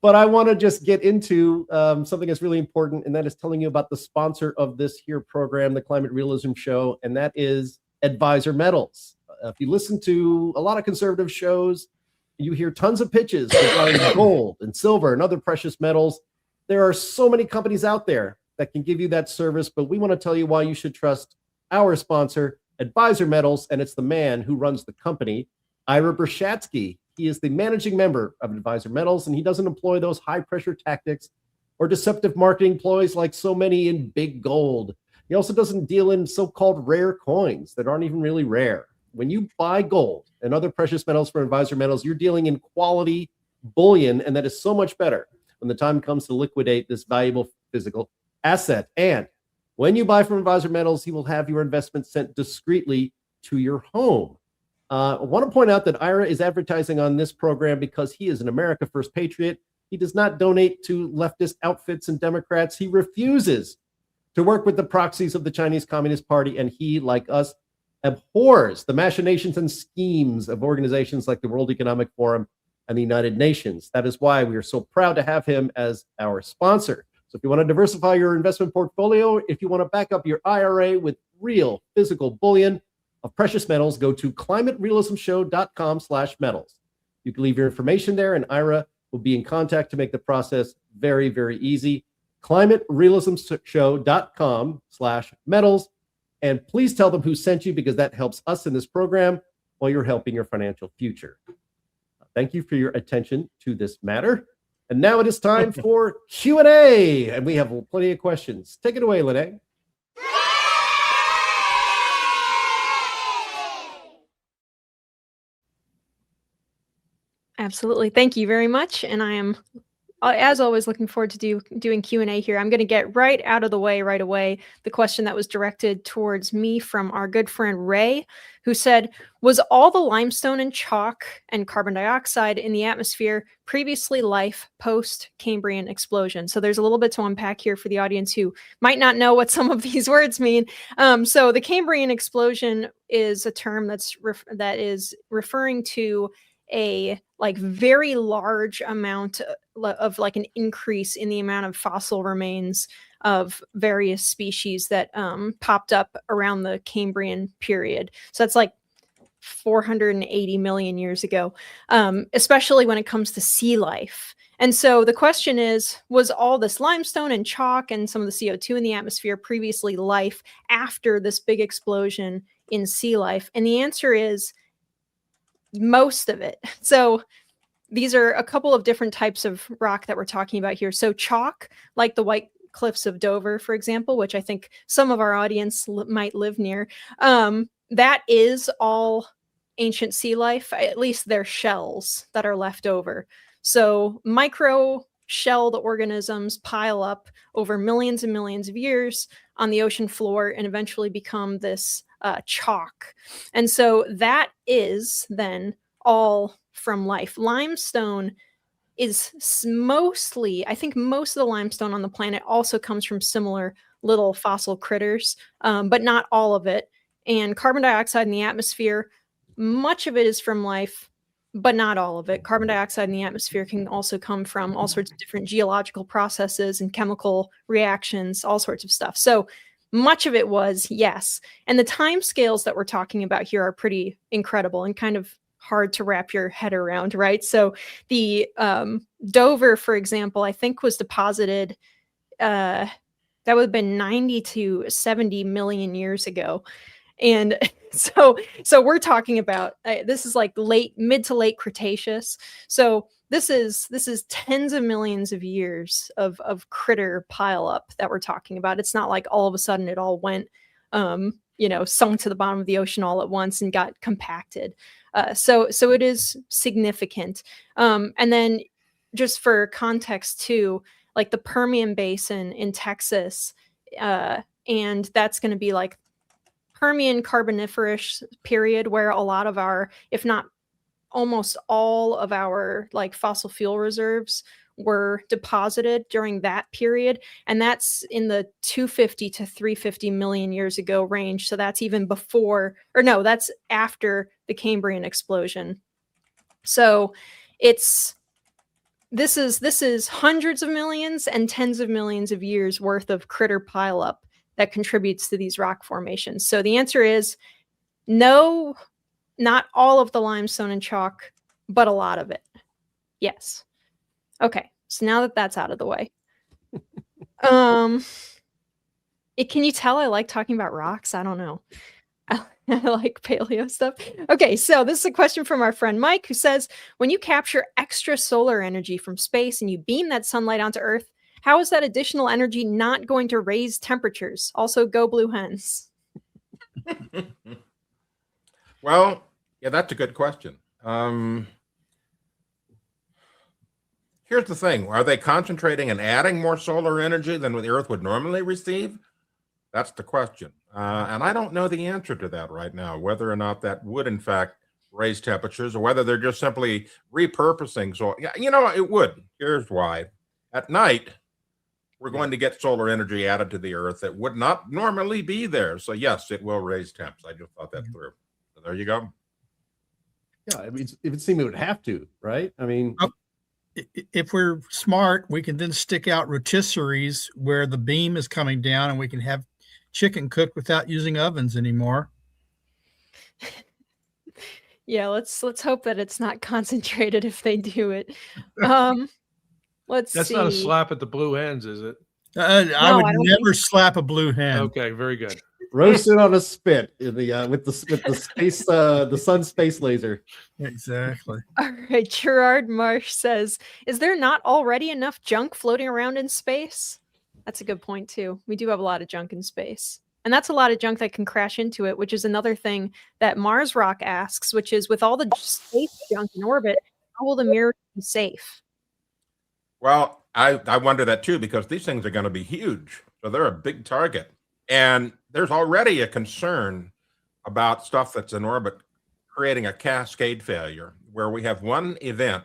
But I want to just get into something that's really important, and that is telling you about the sponsor of this here program, the Climate Realism Show, and that is Advisor Metals. If you listen to a lot of conservative shows, you hear tons of pitches regarding gold and silver and other precious metals. There are so many companies out there that can give you that service, but we want to tell you why you should trust our sponsor, Advisor Metals, and it's the man who runs the company, Ira Brashatsky. He is the managing member of Advisor Metals, and he doesn't employ those high-pressure tactics or deceptive marketing ploys like so many in big gold. He also doesn't deal in so-called rare coins that aren't even really rare. When you buy gold and other precious metals from Advisor Metals, you're dealing in quality bullion, and that is so much better when the time comes to liquidate this valuable physical asset. And when you buy from Advisor Metals, he will have your investment sent discreetly to your home. I want to point out that Ira is advertising on this program because he is an America First patriot. He does not donate to leftist outfits and Democrats. He refuses to work with the proxies of the Chinese Communist Party, and he, like us, abhors the machinations and schemes of organizations like the World Economic Forum and the United Nations. That is why we are so proud to have him as our sponsor. So if you want to diversify your investment portfolio, if you want to back up your IRA with real physical bullion of precious metals, go to climaterealismshow.com/metals. You can leave your information there, and Ira will be in contact to make the process very, very easy. climaterealismshow.com/metals. And please tell them who sent you, because that helps us in this program while you're helping your financial future. Thank you for your attention to this matter. And now it is time for Q&A, and we have plenty of questions. Take it away, Linnea. Absolutely. Thank you very much. And I am, as always, looking forward to doing Q&A here. I'm going to get right out of the way right away the question that was directed towards me from our good friend Ray, who said, was all the limestone and chalk and carbon dioxide in the atmosphere previously life post-Cambrian explosion? So there's a little bit to unpack here for the audience who might not know what some of these words mean. So the Cambrian explosion is a term that is referring to a very large amount of an increase in the amount of fossil remains of various species that popped up around the Cambrian period. So that's 480 million years ago, especially when it comes to sea life. And so the question is, was all this limestone and chalk and some of the CO2 in the atmosphere previously life after this big explosion in sea life? And the answer is most of it. So these are a couple of different types of rock that we're talking about here. So chalk, like the White Cliffs of Dover, for example, which I think some of our audience might live near, that is all ancient sea life, at least their shells that are left over. So micro shelled organisms pile up over millions and millions of years on the ocean floor and eventually become this chalk. And so that is then all from life. Limestone is mostly, I think most of the limestone on the planet also comes from similar little fossil critters, but not all of it. And carbon dioxide in the atmosphere, much of it is from life, but not all of it. Carbon dioxide in the atmosphere can also come from all sorts of different geological processes and chemical reactions, all sorts of stuff. So much of it was, yes. And the time scales that we're talking about here are pretty incredible and kind of hard to wrap your head around, right? So the Dover, for example, I think was deposited, that would have been 90 to 70 million years ago. And so we're talking about, this is mid to late Cretaceous. So this is tens of millions of years of critter pile up that we're talking about. It's not like all of a sudden it all went sunk to the bottom of the ocean all at once and got compacted. So it is significant. And then just for context too, like the Permian Basin in Texas, and that's going to be like Permian Carboniferous period, where a lot of our, if not almost all of our like fossil fuel reserves were deposited during that period. And that's in the 250 to 350 million years ago range. So that's even before, or no, that's after the Cambrian explosion. So this is hundreds of millions and tens of millions of years worth of critter pileup that contributes to these rock formations. So the answer is no, not all of the limestone and chalk, but a lot of it. Yes. Okay. So now that that's out of the way, can you tell I like talking about rocks? I don't know. I like paleo stuff. Okay, so this is a question from our friend Mike, who says, when you capture extra solar energy from space and you beam that sunlight onto Earth, how is that additional energy not going to raise temperatures? Also, go Blue Hens. Well, yeah, that's a good question. Here's the thing. Are they concentrating and adding more solar energy than the Earth would normally receive? That's the question. And I don't know the answer to that right now, whether or not that would, in fact, raise temperatures, or whether they're just simply repurposing. So, yeah, it would. Here's why. At night, we're going to get solar energy added to the Earth that would not normally be there. So, yes, it will raise temps. I just thought that through. So there you go. Yeah, I mean, it would seem it would have to, right? I mean, if we're smart, we can then stick out rotisseries where the beam is coming down, and we can have chicken cooked without using ovens anymore. Yeah, let's hope that it's not concentrated if they do it. Let's see. That's not a slap at the Blue Hens, is it? I would never slap a blue hen. Okay, very good. Roasted on a spit in the with the space the sun space laser. Exactly. All right, Gerard Marsh says, is there not already enough junk floating around in space? That's a good point too. We do have a lot of junk in space. And that's a lot of junk that can crash into it, which is another thing that Mars Rock asks, which is, with all the space junk in orbit, how will the mirror be safe? Well, I wonder that too, because these things are going to be huge. So they're a big target. And there's already a concern about stuff that's in orbit creating a cascade failure, where we have one event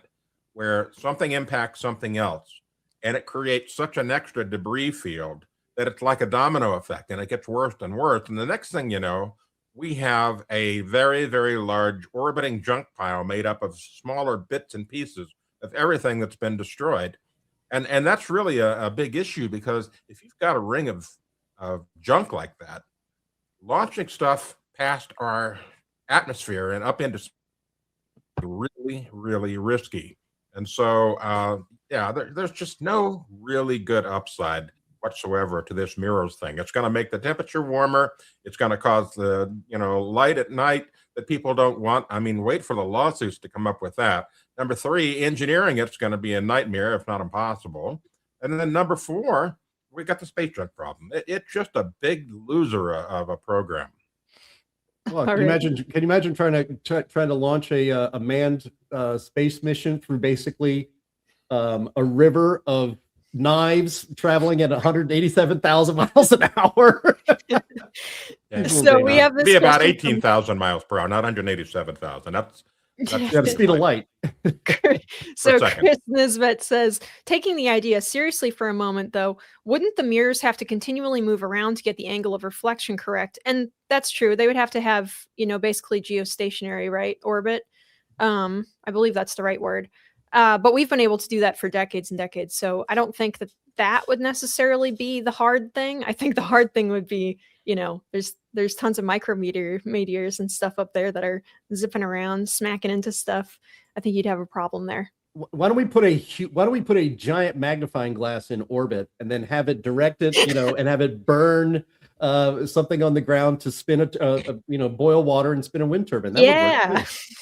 where something impacts something else, and it creates such an extra debris field that it's like a domino effect, and it gets worse and worse. And the next thing you know, we have a very, very large orbiting junk pile made up of smaller bits and pieces of everything that's been destroyed. And that's really a big issue, because if you've got a ring of junk like that, launching stuff past our atmosphere and up into really, really risky. And so, there's just no really good upside whatsoever to this mirrors thing. It's going to make the temperature warmer. It's going to cause the light at night that people don't want. I mean, wait for the lawsuits to come up with that. Number 3, engineering it's going to be a nightmare, if not impossible. And then number 4, we got the space junk problem. It's just a big loser of a program. Well, can you imagine trying to launch a manned space mission through basically a river of knives traveling at 187,000 miles an hour? So we have this be about 18,000 miles per hour, not 187,000. That's the speed of light. So Chris Nisbet says, taking the idea seriously for a moment, though, wouldn't the mirrors have to continually move around to get the angle of reflection correct? And that's true. They would have to have, basically geostationary, right, orbit. I believe that's the right word. But we've been able to do that for decades and decades. So I don't think that would necessarily be the hard thing. I think the hard thing would be, there's tons of micrometeors and stuff up there that are zipping around, smacking into stuff. I think you'd have a problem there. Why don't we put a giant magnifying glass in orbit and then have it directed, and have it burn something on the ground to spin boil water and spin a wind turbine? That would work too.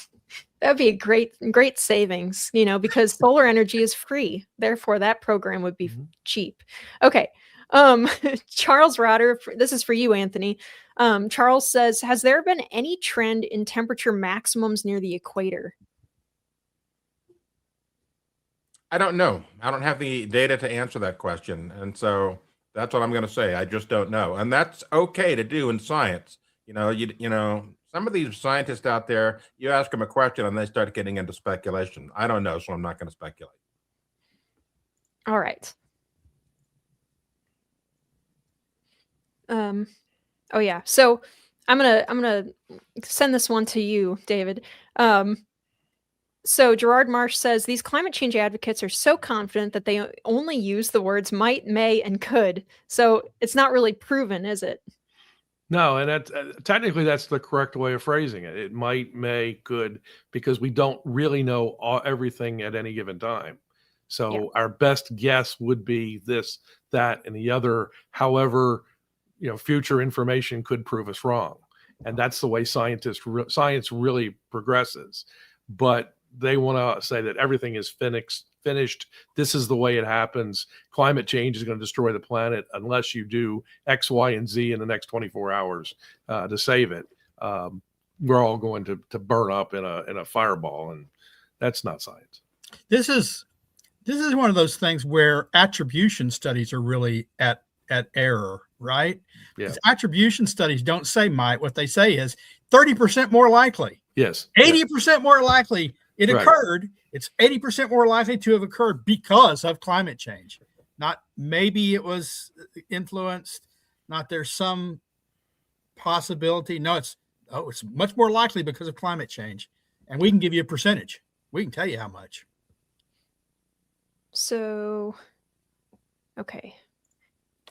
That would be a great savings, because solar energy is free. Therefore, that program would be cheap. Okay. Charles Rotter, this is for you, Anthony. Charles says, has there been any trend in temperature maximums near the equator? I don't know. I don't have the data to answer that question. And so that's what I'm going to say. I just don't know. And that's okay to do in science. You know, some of these scientists out there, you ask them a question and they start getting into speculation. I don't know, so I'm not going to speculate. All right. Oh yeah. So I'm gonna send this one to you, David. So Gerard Marsh says these climate change advocates are so confident that they only use the words might, may, and could. So it's not really proven, is it? No, and that technically that's the correct way of phrasing it. It might, may, could, because we don't really know everything at any given time. So our best guess would be this, that, and the other. However, future information could prove us wrong, and that's the way science really progresses. But they want to say that everything is finished. This is the way it happens. Climate change is going to destroy the planet unless you do X, Y, and Z in the next 24 hours to save it. We're all going to burn up in a fireball, and that's not science. This is one of those things where attribution studies are really at error, right? Yeah. Attribution studies don't say might. What they say is 30% more likely. Yes. 80% more likely it Right. occurred. It's 80% more likely to have occurred because of climate change. Not maybe it was influenced, not there's some possibility. No, it's much more likely because of climate change. And we can give you a percentage. We can tell you how much. So, okay.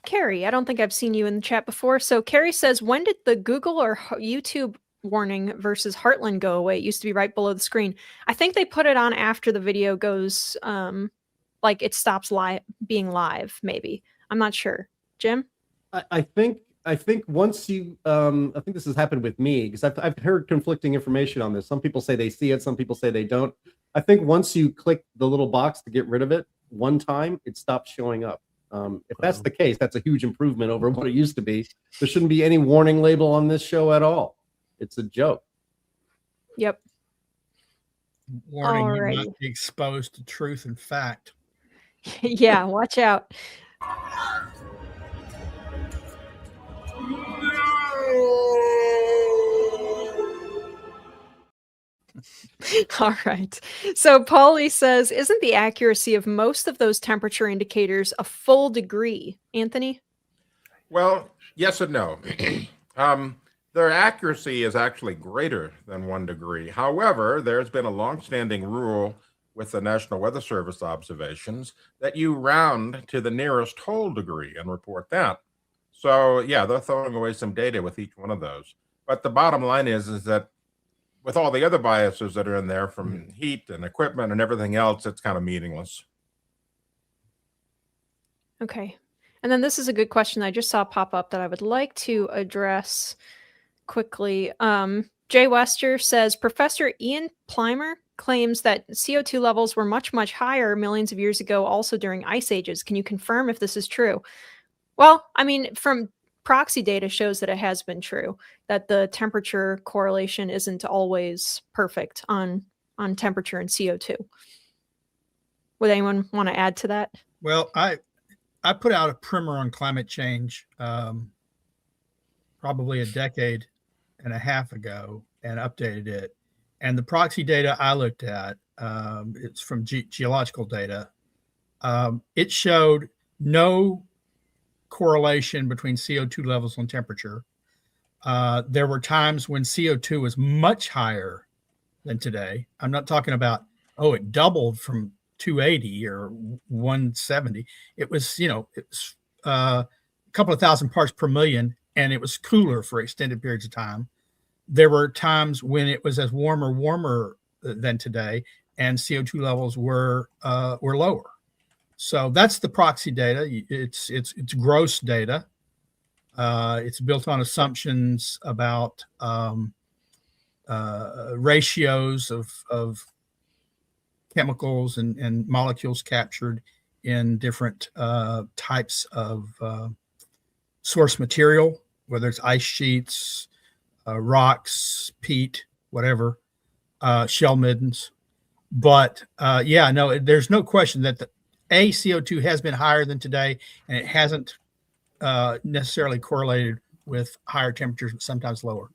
Carrie, I don't think I've seen you in the chat before. So Carrie says, when did the Google or YouTube warning versus Heartland go away? It used to be right below the screen. I think they put it on after the video goes, like it stops being live, maybe. I'm not sure. Jim? I think once you, I think this has happened with me because I've heard conflicting information on this. Some people say they see it, some people say they don't. I think once you click the little box to get rid of it one time, it stops showing up. If that's the case, that's a huge improvement over what it used to be. There shouldn't be any warning label on this show at all. It's a joke. Yep. Warning, Alrighty. you might be exposed to truth and fact. Yeah, watch out. All right. So Paulie says, isn't the accuracy of most of those temperature indicators a full degree? Anthony? Well, yes and no. Their accuracy is actually greater than 1 degree. However, there's been a longstanding rule with the National Weather Service observations that you round to the nearest whole degree and report that. So yeah, they're throwing away some data with each one of those. But the bottom line is that with all the other biases that are in there from heat and equipment and everything else, it's kind of meaningless. Okay. And then this is a good question I just saw pop up that I would like to address quickly. Jay Wester says, Professor Ian Plimer claims that CO2 levels were much, much higher millions of years ago, also during ice ages. Can you confirm if this is true? Well, I mean, from proxy data shows that it has been true, that the temperature correlation isn't always perfect on temperature and CO2. Would anyone want to add to that? Well, I put out a primer on climate change probably a decade and a half ago and updated it. And the proxy data I looked at, it's from geological data. It showed no correlation between CO2 levels and temperature. There were times when CO2 was much higher than today. I'm not talking about, it doubled from 280 or 170. It was, a couple of thousand parts per million, and it was cooler for extended periods of time. There were times when it was as warmer than today, and CO2 levels were lower. So that's the proxy data. It's gross data. It's built on assumptions about ratios of chemicals and molecules captured in different types of source material, whether it's ice sheets, rocks, peat, whatever, shell middens. But yeah, no, there's no question that the CO2 has been higher than today, and it hasn't necessarily correlated with higher temperatures, but sometimes lower.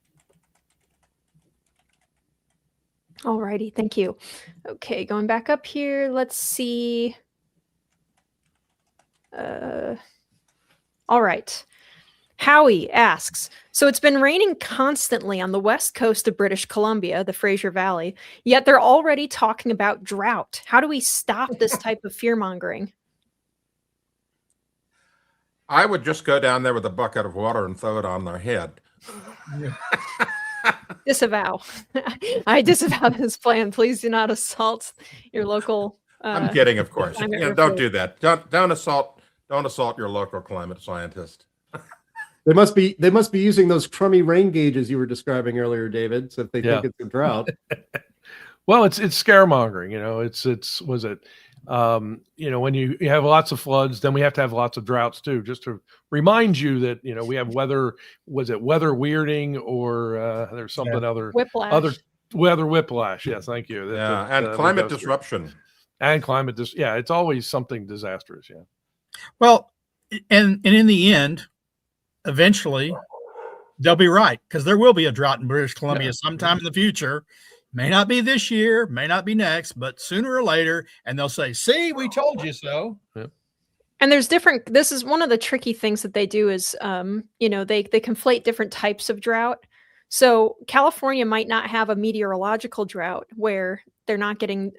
All righty, thank you. Okay, going back up here, let's see. All right. Howie asks, so it's been raining constantly on the west coast of British Columbia, the Fraser Valley, yet they're already talking about drought. How do we stop this type of fear-mongering? I would just go down there with a bucket of water and throw it on their head. Disavow. I disavow this plan. Please do not assault your local. I'm kidding, of course. climate Yeah, don't do that. Don't assault your local climate scientist. They must be using those crummy rain gauges you were describing earlier, David. So if they think it's a drought. Well, it's scaremongering. When you have lots of floods, then we have to have lots of droughts too, just to remind you that, we have weather weirding, or there's something other weather whiplash. Yes. Thank you. And climate disruption. And it's always something disastrous. Yeah. Well, and in the end, eventually they'll be right, because there will be a drought in British Columbia sometime in the future. May not be this year, may not be next, but sooner or later, and they'll say, see, we told you so. Yep. And this is one of the tricky things that they do is, they conflate different types of drought. So California might not have a meteorological drought where they're getting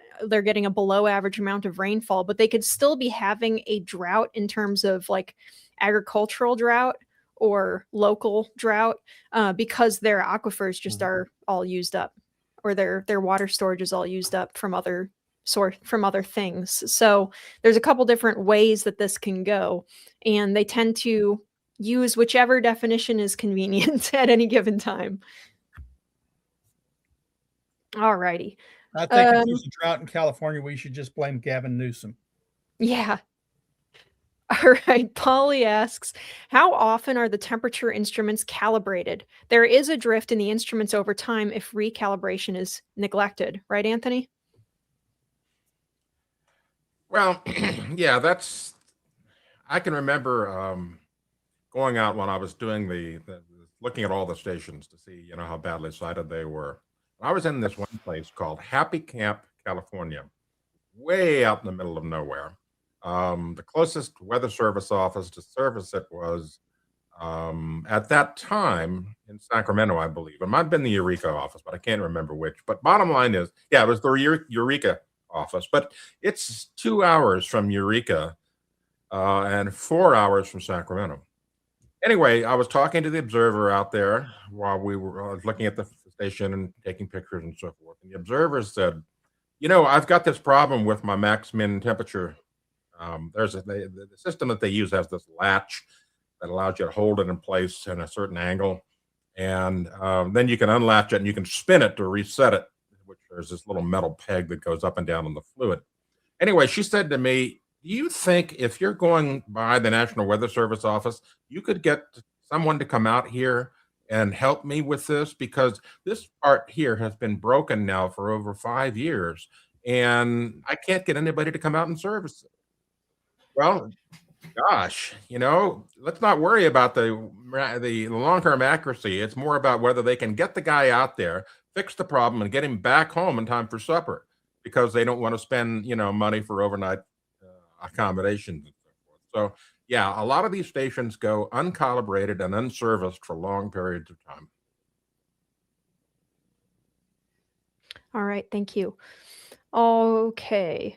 a below average amount of rainfall, but they could still be having a drought in terms of like agricultural drought or local drought, because their aquifers just are all used up, or their water storage is all used up from other things. So there's a couple different ways that this can go, and they tend to use whichever definition is convenient at any given time. All righty. I think if there's a drought in California, we should just blame Gavin Newsom. Yeah. All right. Polly asks, how often are the temperature instruments calibrated? There is a drift in the instruments over time if recalibration is neglected. Right, Anthony? Well, yeah, I can remember going out when I was doing looking at all the stations to see, how badly sighted they were. I was in this one place called Happy Camp, California, way out in the middle of nowhere. The closest weather service office to service it was at that time in Sacramento, I believe. It might have been the Eureka office, but I can't remember which. But bottom line is, it was the Eureka office, but it's 2 hours from Eureka and 4 hours from Sacramento. Anyway, I was talking to the observer out there while we were looking at the station and taking pictures and so forth. And the observer said, I've got this problem with my max min temperature. There's the system that they use has this latch that allows you to hold it in place in a certain angle. And then you can unlatch it and you can spin it to reset it, which there's this little metal peg that goes up and down on the fluid. Anyway, she said to me, do you think if you're going by the National Weather Service office, you could get someone to come out here and help me with this? Because this part here has been broken now for over 5 years, and I can't get anybody to come out and service it. Well, gosh, let's not worry about the long-term accuracy. It's more about whether they can get the guy out there, fix the problem, and get him back home in time for supper, because they don't want to spend, money for overnight accommodations and so forth. So, yeah, a lot of these stations go uncalibrated and unserviced for long periods of time. All right. Thank you. Okay.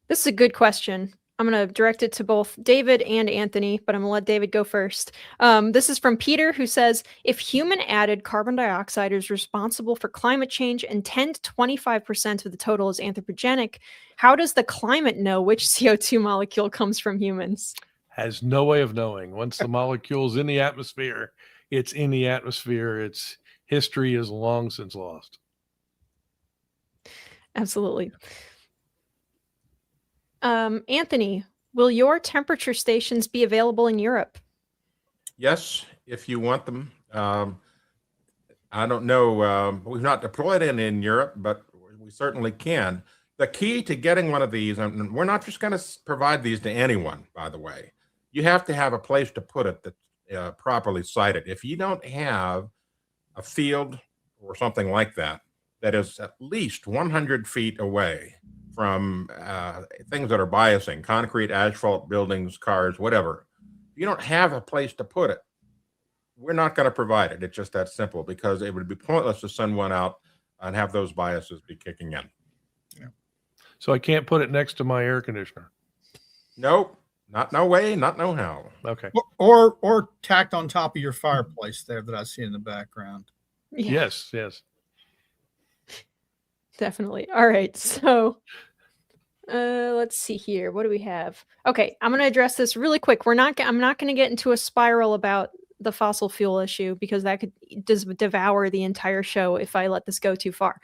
This is a good question. I'm going to direct it to both David and Anthony, but I'm going to let David go first. This is from Peter, who says, if human added carbon dioxide is responsible for climate change and 10 to 25% of the total is anthropogenic, how does the climate know which CO2 molecule comes from humans? Has no way of knowing. Once the molecule's in the atmosphere, it's in the atmosphere. Its history is long since lost. Absolutely. Anthony, will your temperature stations be available in Europe? Yes, if you want them. I don't know. We've not deployed any in Europe, but we certainly can. The key to getting one of these, and we're not just going to provide these to anyone, by the way. You have to have a place to put it that's properly sited. If you don't have a field or something like that that is at least 100 feet away from things that are biasing, concrete, asphalt, buildings, cars, whatever, if you don't have a place to put it, we're not going to provide it. It's just that simple, because it would be pointless to send one out and have those biases be kicking in. Yeah. So I can't put it next to my air conditioner. Nope. Not no way, not no how. Okay. Or tacked on top of your fireplace there that I see in the background. Yeah. Yes, yes. Definitely. All right. So let's see here. What do we have? Okay, I'm going to address this really quick. I'm not going to get into a spiral about the fossil fuel issue, because that could devour the entire show if I let this go too far.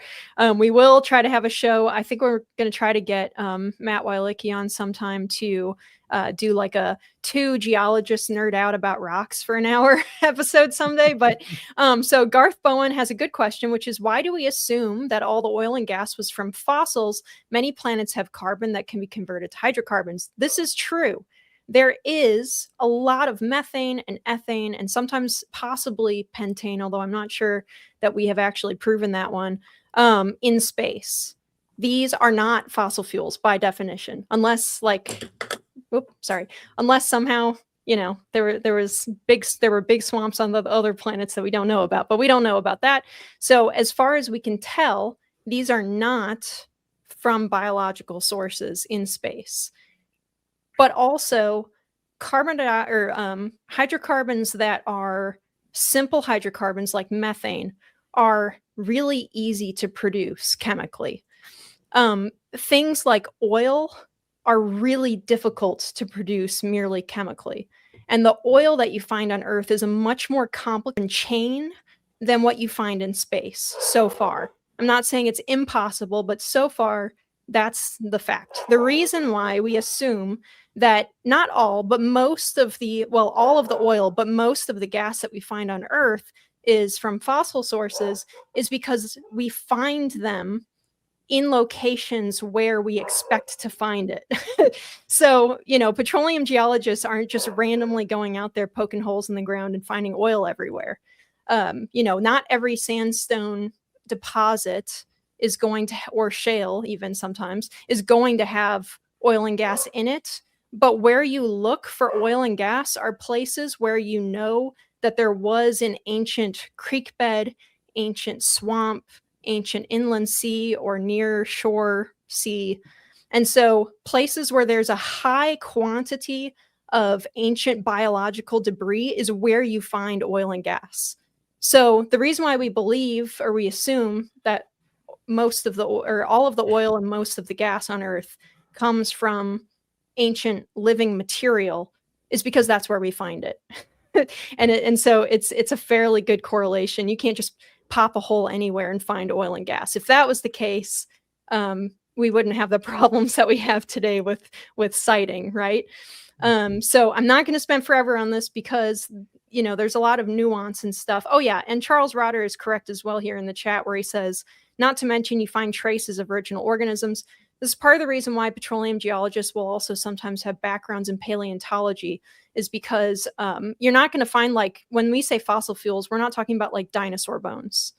We will try to have a show. I think we're going to try to get Matt Weilicki on sometime to do like a 2 geologists nerd out about rocks for an hour episode someday. But so Garth Bowen has a good question, which is, why do we assume that all the oil and gas was from fossils? Many planets have carbon that can be converted to hydrocarbons. This is true. There is a lot of methane and ethane, and sometimes possibly pentane, although I'm not sure that we have actually proven that one, in space. These are not fossil fuels by definition, unless unless somehow, there were big swamps on the other planets that we don't know about, but we don't know about that. So as far as we can tell, these are not from biological sources in space. But also hydrocarbons that are simple hydrocarbons like methane are really easy to produce chemically. Things like oil are really difficult to produce merely chemically. And the oil that you find on Earth is a much more complicated chain than what you find in space so far. I'm not saying it's impossible, but so far, that's the fact. The reason why we assume that not all, but most of all of the oil, but most of the gas that we find on Earth is from fossil sources is because we find them in locations where we expect to find it. So, petroleum geologists aren't just randomly going out there poking holes in the ground and finding oil everywhere. Not every sandstone deposit is going to, or shale even sometimes, is going to have oil and gas in it. But where you look for oil and gas are places where you know that there was an ancient creek bed, ancient swamp, ancient inland sea, or near shore sea. And so places where there's a high quantity of ancient biological debris is where you find oil and gas. So the reason why we believe, or we assume, that all of the oil and most of the gas on Earth comes from ancient living material is because that's where we find it. and so it's a fairly good correlation. You can't just pop a hole anywhere and find oil and gas. If that was the case, we wouldn't have the problems that we have today with siting, right? So I'm not going to spend forever on this because there's a lot of nuance and stuff. Oh yeah, and Charles Rotter is correct as well here in the chat, where he says, not to mention you find traces of original organisms. This is part of the reason why petroleum geologists will also sometimes have backgrounds in paleontology, is because you're not going to find, like, when we say fossil fuels, we're not talking about like dinosaur bones.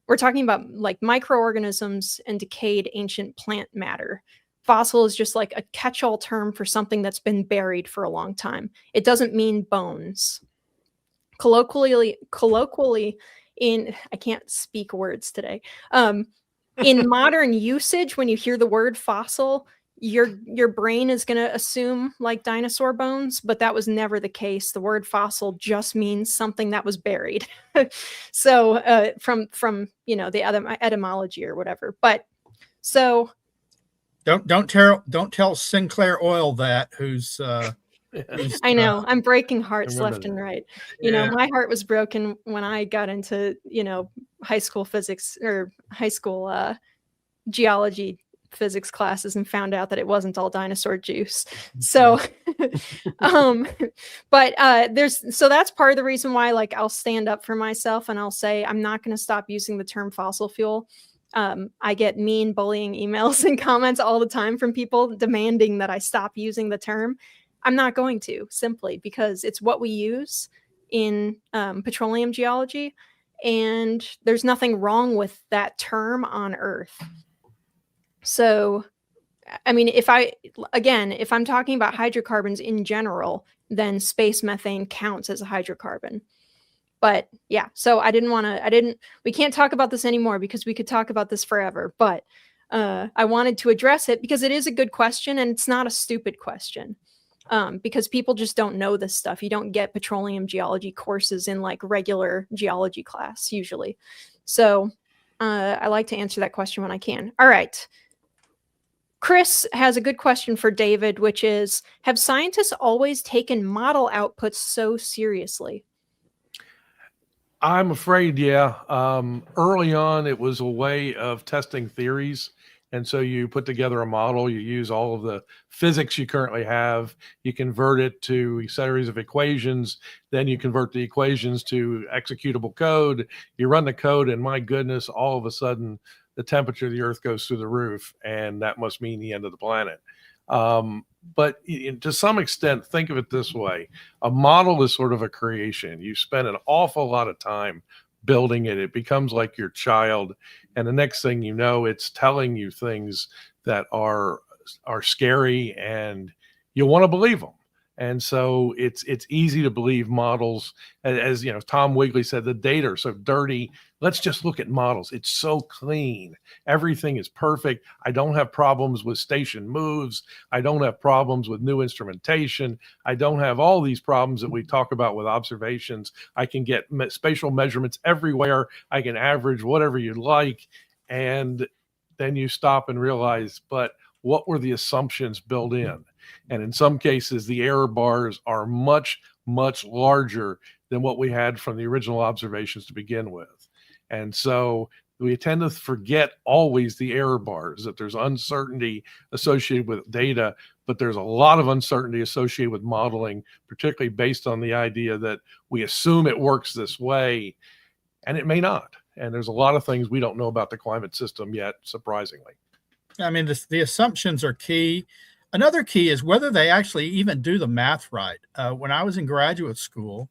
We're talking about like microorganisms and decayed ancient plant matter. Fossil is just like a catch-all term for something that's been buried for a long time. It doesn't mean bones. Colloquially I can't speak words today. In modern usage, when you hear the word fossil, your brain is going to assume like dinosaur bones, but that was never the case. The word fossil just means something that was buried. So from the etymology or whatever. But so don't tell Sinclair Oil that who's I know I'm breaking hearts left and right. My heart was broken when I got into high school physics or high school geology physics classes and found out that it wasn't all dinosaur juice. So, but so that's part of the reason why, like, I'll stand up for myself and I'll say, I'm not going to stop using the term fossil fuel. I get mean bullying emails and comments all the time from people demanding that I stop using the term. I'm not going to, simply because it's what we use in petroleum geology, and there's nothing wrong with that term on Earth. So, I mean, if I'm talking about hydrocarbons in general, then space methane counts as a hydrocarbon. But yeah, so we can't talk about this anymore because we could talk about this forever. But I wanted to address it because it is a good question, and it's not a stupid question. Because people just don't know this stuff. You don't get petroleum geology courses in like regular geology class usually. So I like to answer that question when I can. All right. Chris has a good question for David, which is, have scientists always taken model outputs so seriously? I'm afraid, yeah. Early on, it was a way of testing theories. And so you put together a model, you use all of the physics you currently have, you convert it to a series of equations, then you convert the equations to executable code, you run the code, and my goodness, all of a sudden, the temperature of the Earth goes through the roof, and that must mean the end of the planet. But to some extent, think of it this way. A model is sort of a creation. You spend an awful lot of time building it. It becomes like your child. And the next thing you know, it's telling you things that are scary, and you want to believe them. And so it's easy to believe models. As you know, Tom Wigley said, the data are so dirty. Let's just look at models. It's so clean. Everything is perfect. I don't have problems with station moves. I don't have problems with new instrumentation. I don't have all these problems that we talk about with observations. I can get spatial measurements everywhere. I can average whatever you like. And then you stop and realize, but what were the assumptions built in? And in some cases, the error bars are much, much larger than what we had from the original observations to begin with. And so we tend to forget always the error bars, that there's uncertainty associated with data, but there's a lot of uncertainty associated with modeling, particularly based on the idea that we assume it works this way, and it may not. And there's a lot of things we don't know about the climate system yet, surprisingly. I mean, the assumptions are key. Another key is whether they actually even do the math right. When I was in graduate school,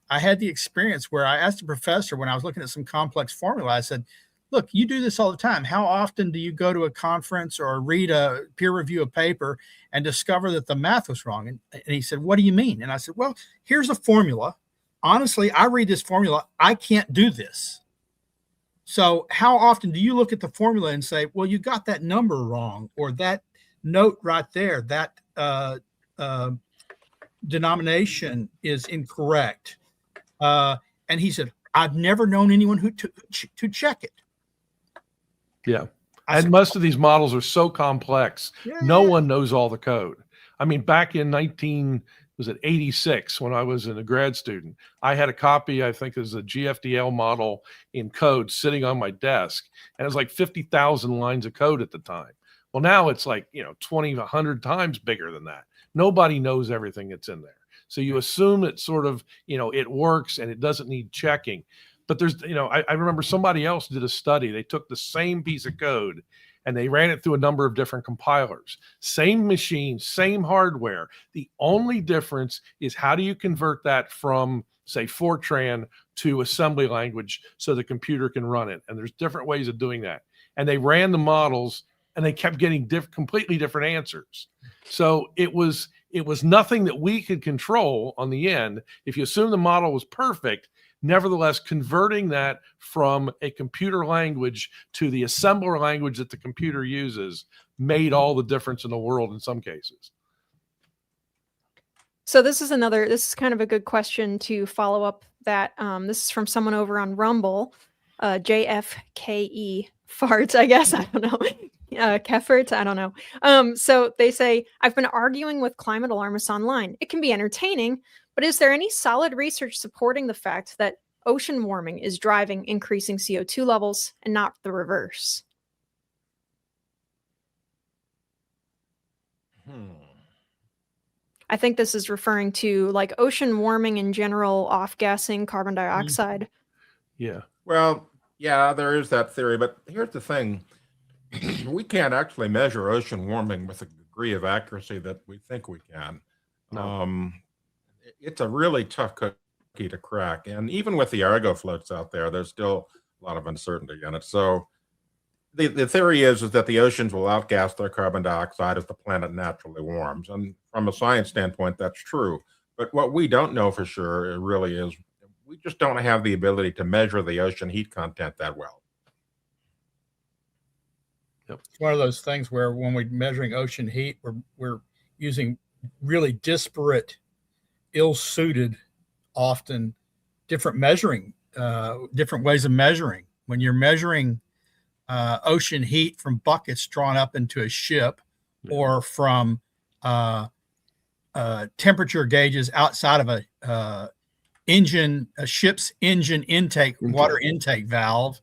I had the experience where I asked a professor when I was looking at some complex formula, I said, look, you do this all the time. How often do you go to a conference or read a peer review of paper and discover that the math was wrong? And he said, what do you mean? And I said, well, here's a formula. Honestly, I read this formula. I can't do this. So how often do you look at the formula and say, well, you got that number wrong, or that note right there, that denomination is incorrect? And he said, I've never known anyone who to check it. Yeah. And most of these models are so complex. Yeah. No one knows all the code. I mean, back in 86, when I was a grad student, I had a copy, I think it was a GFDL model in code sitting on my desk. And it was like 50,000 lines of code at the time. Well, now it's like, 20, 100 times bigger than that. Nobody knows everything that's in there. So you assume it sort of, it works and it doesn't need checking. But there's, I remember somebody else did a study. They took the same piece of code and they ran it through a number of different compilers. Same machine, same hardware. The only difference is how do you convert that from, say, Fortran to assembly language so the computer can run it? And there's different ways of doing that. And they ran the models and they kept getting completely different answers. So it was nothing that we could control on the end. If you assume the model was perfect, nevertheless, converting that from a computer language to the assembler language that the computer uses made all the difference in the world in some cases. So this is kind of a good question to follow up that. This is from someone over on Rumble, JFKE farts, I guess. I don't know. Kefert, I don't know. So they say, I've been arguing with climate alarmists online. It can be entertaining, but is there any solid research supporting the fact that ocean warming is driving increasing CO2 levels and not the reverse? I think this is referring to like ocean warming in general, off-gassing carbon dioxide. Yeah. Well, yeah, there is that theory, but here's the thing. We can't actually measure ocean warming with a degree of accuracy that we think we can. No. It's a really tough cookie to crack. And even with the Argo floats out there, there's still a lot of uncertainty in it. So the theory is that the oceans will outgas their carbon dioxide as the planet naturally warms. And from a science standpoint, that's true. But what we don't know for sure, it really is, we just don't have the ability to measure the ocean heat content that well. It's one of those things where when we're measuring ocean heat, we're using really disparate, ill-suited, often different different ways of measuring. When you're measuring ocean heat from buckets drawn up into a ship, or from temperature gauges outside of a ship's engine intake, water intake valve,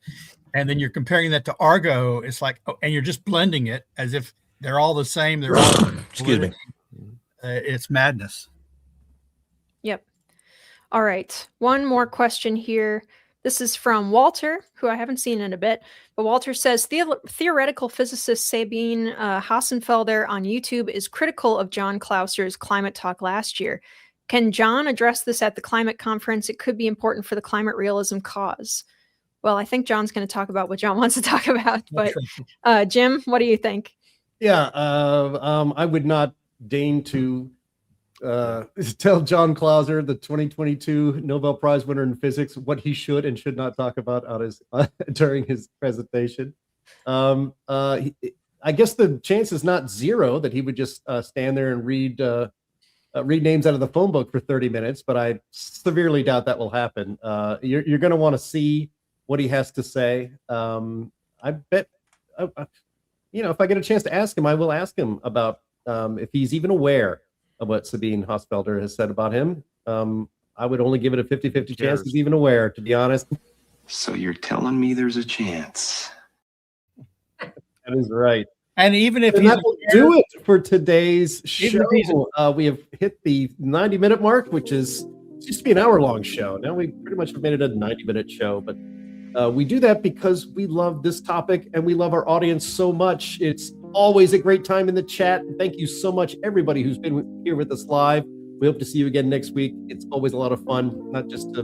and then you're comparing that to Argo, it's like, and you're just blending it as if they're all the same. They're all Excuse me. It's madness. Yep. All right. One more question here. This is from Walter, who I haven't seen in a bit. But Walter says, theoretical physicist Sabine Hassenfelder on YouTube is critical of John Clauser's climate talk last year. Can John address this at the climate conference? It could be important for the climate realism cause. Well, I think John's going to talk about what John wants to talk about. But Jim, what do you think? Yeah, I would not deign to tell John Clauser, the 2022 Nobel Prize winner in physics, what he should and should not talk about during his presentation. I guess the chance is not zero that he would just stand there and read names out of the phone book for 30 minutes, but I severely doubt that will happen. You're going to want to see what he has to say. I bet, if I get a chance to ask him, I will ask him about if he's even aware of what Sabine Hassenfelder has said about him. I would only give it a 50-50 chance he's even aware, to be honest. So you're telling me there's a chance? That is right. And even if that will do it for today's show. We have hit the 90-minute mark, which is used to be an hour-long show. Now we pretty much made it a 90-minute show, but we do that because we love this topic and we love our audience so much. It's always a great time in the chat. Thank you so much, everybody who's been here with us live. We hope to see you again next week. It's always a lot of fun, not just to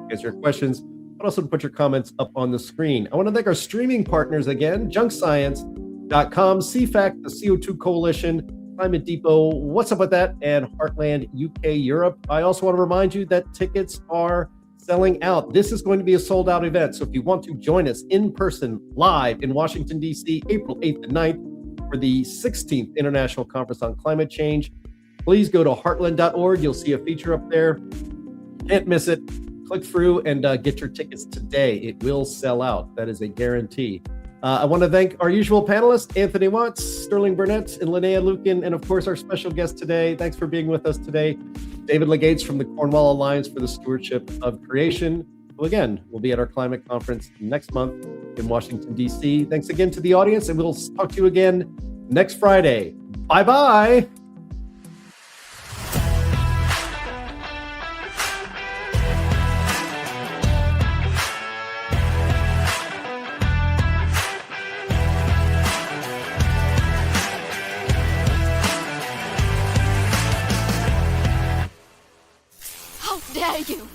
answer your questions, but also to put your comments up on the screen. I want to thank our streaming partners again, junkscience.com, CFAC, the CO2 Coalition, Climate Depot, What's Up With That, and Heartland UK Europe. I also want to remind you that tickets are selling out. This is going to be a sold-out event, so if you want to join us in person, live in Washington, D.C., April 8th and 9th, for the 16th International Conference on Climate Change, please go to heartland.org. You'll see a feature up there. Can't miss it. Click through and get your tickets today. It will sell out. That is a guarantee. I want to thank our usual panelists, Anthony Watts, Sterling Burnett, and Linnea Lueken, and of course our special guest today. Thanks for being with us today, David Legates from the Cornwall Alliance for the Stewardship of Creation, who again will be at our climate conference next month in Washington, D.C. Thanks again to the audience, and we'll talk to you again next Friday. Bye-bye. How dare you!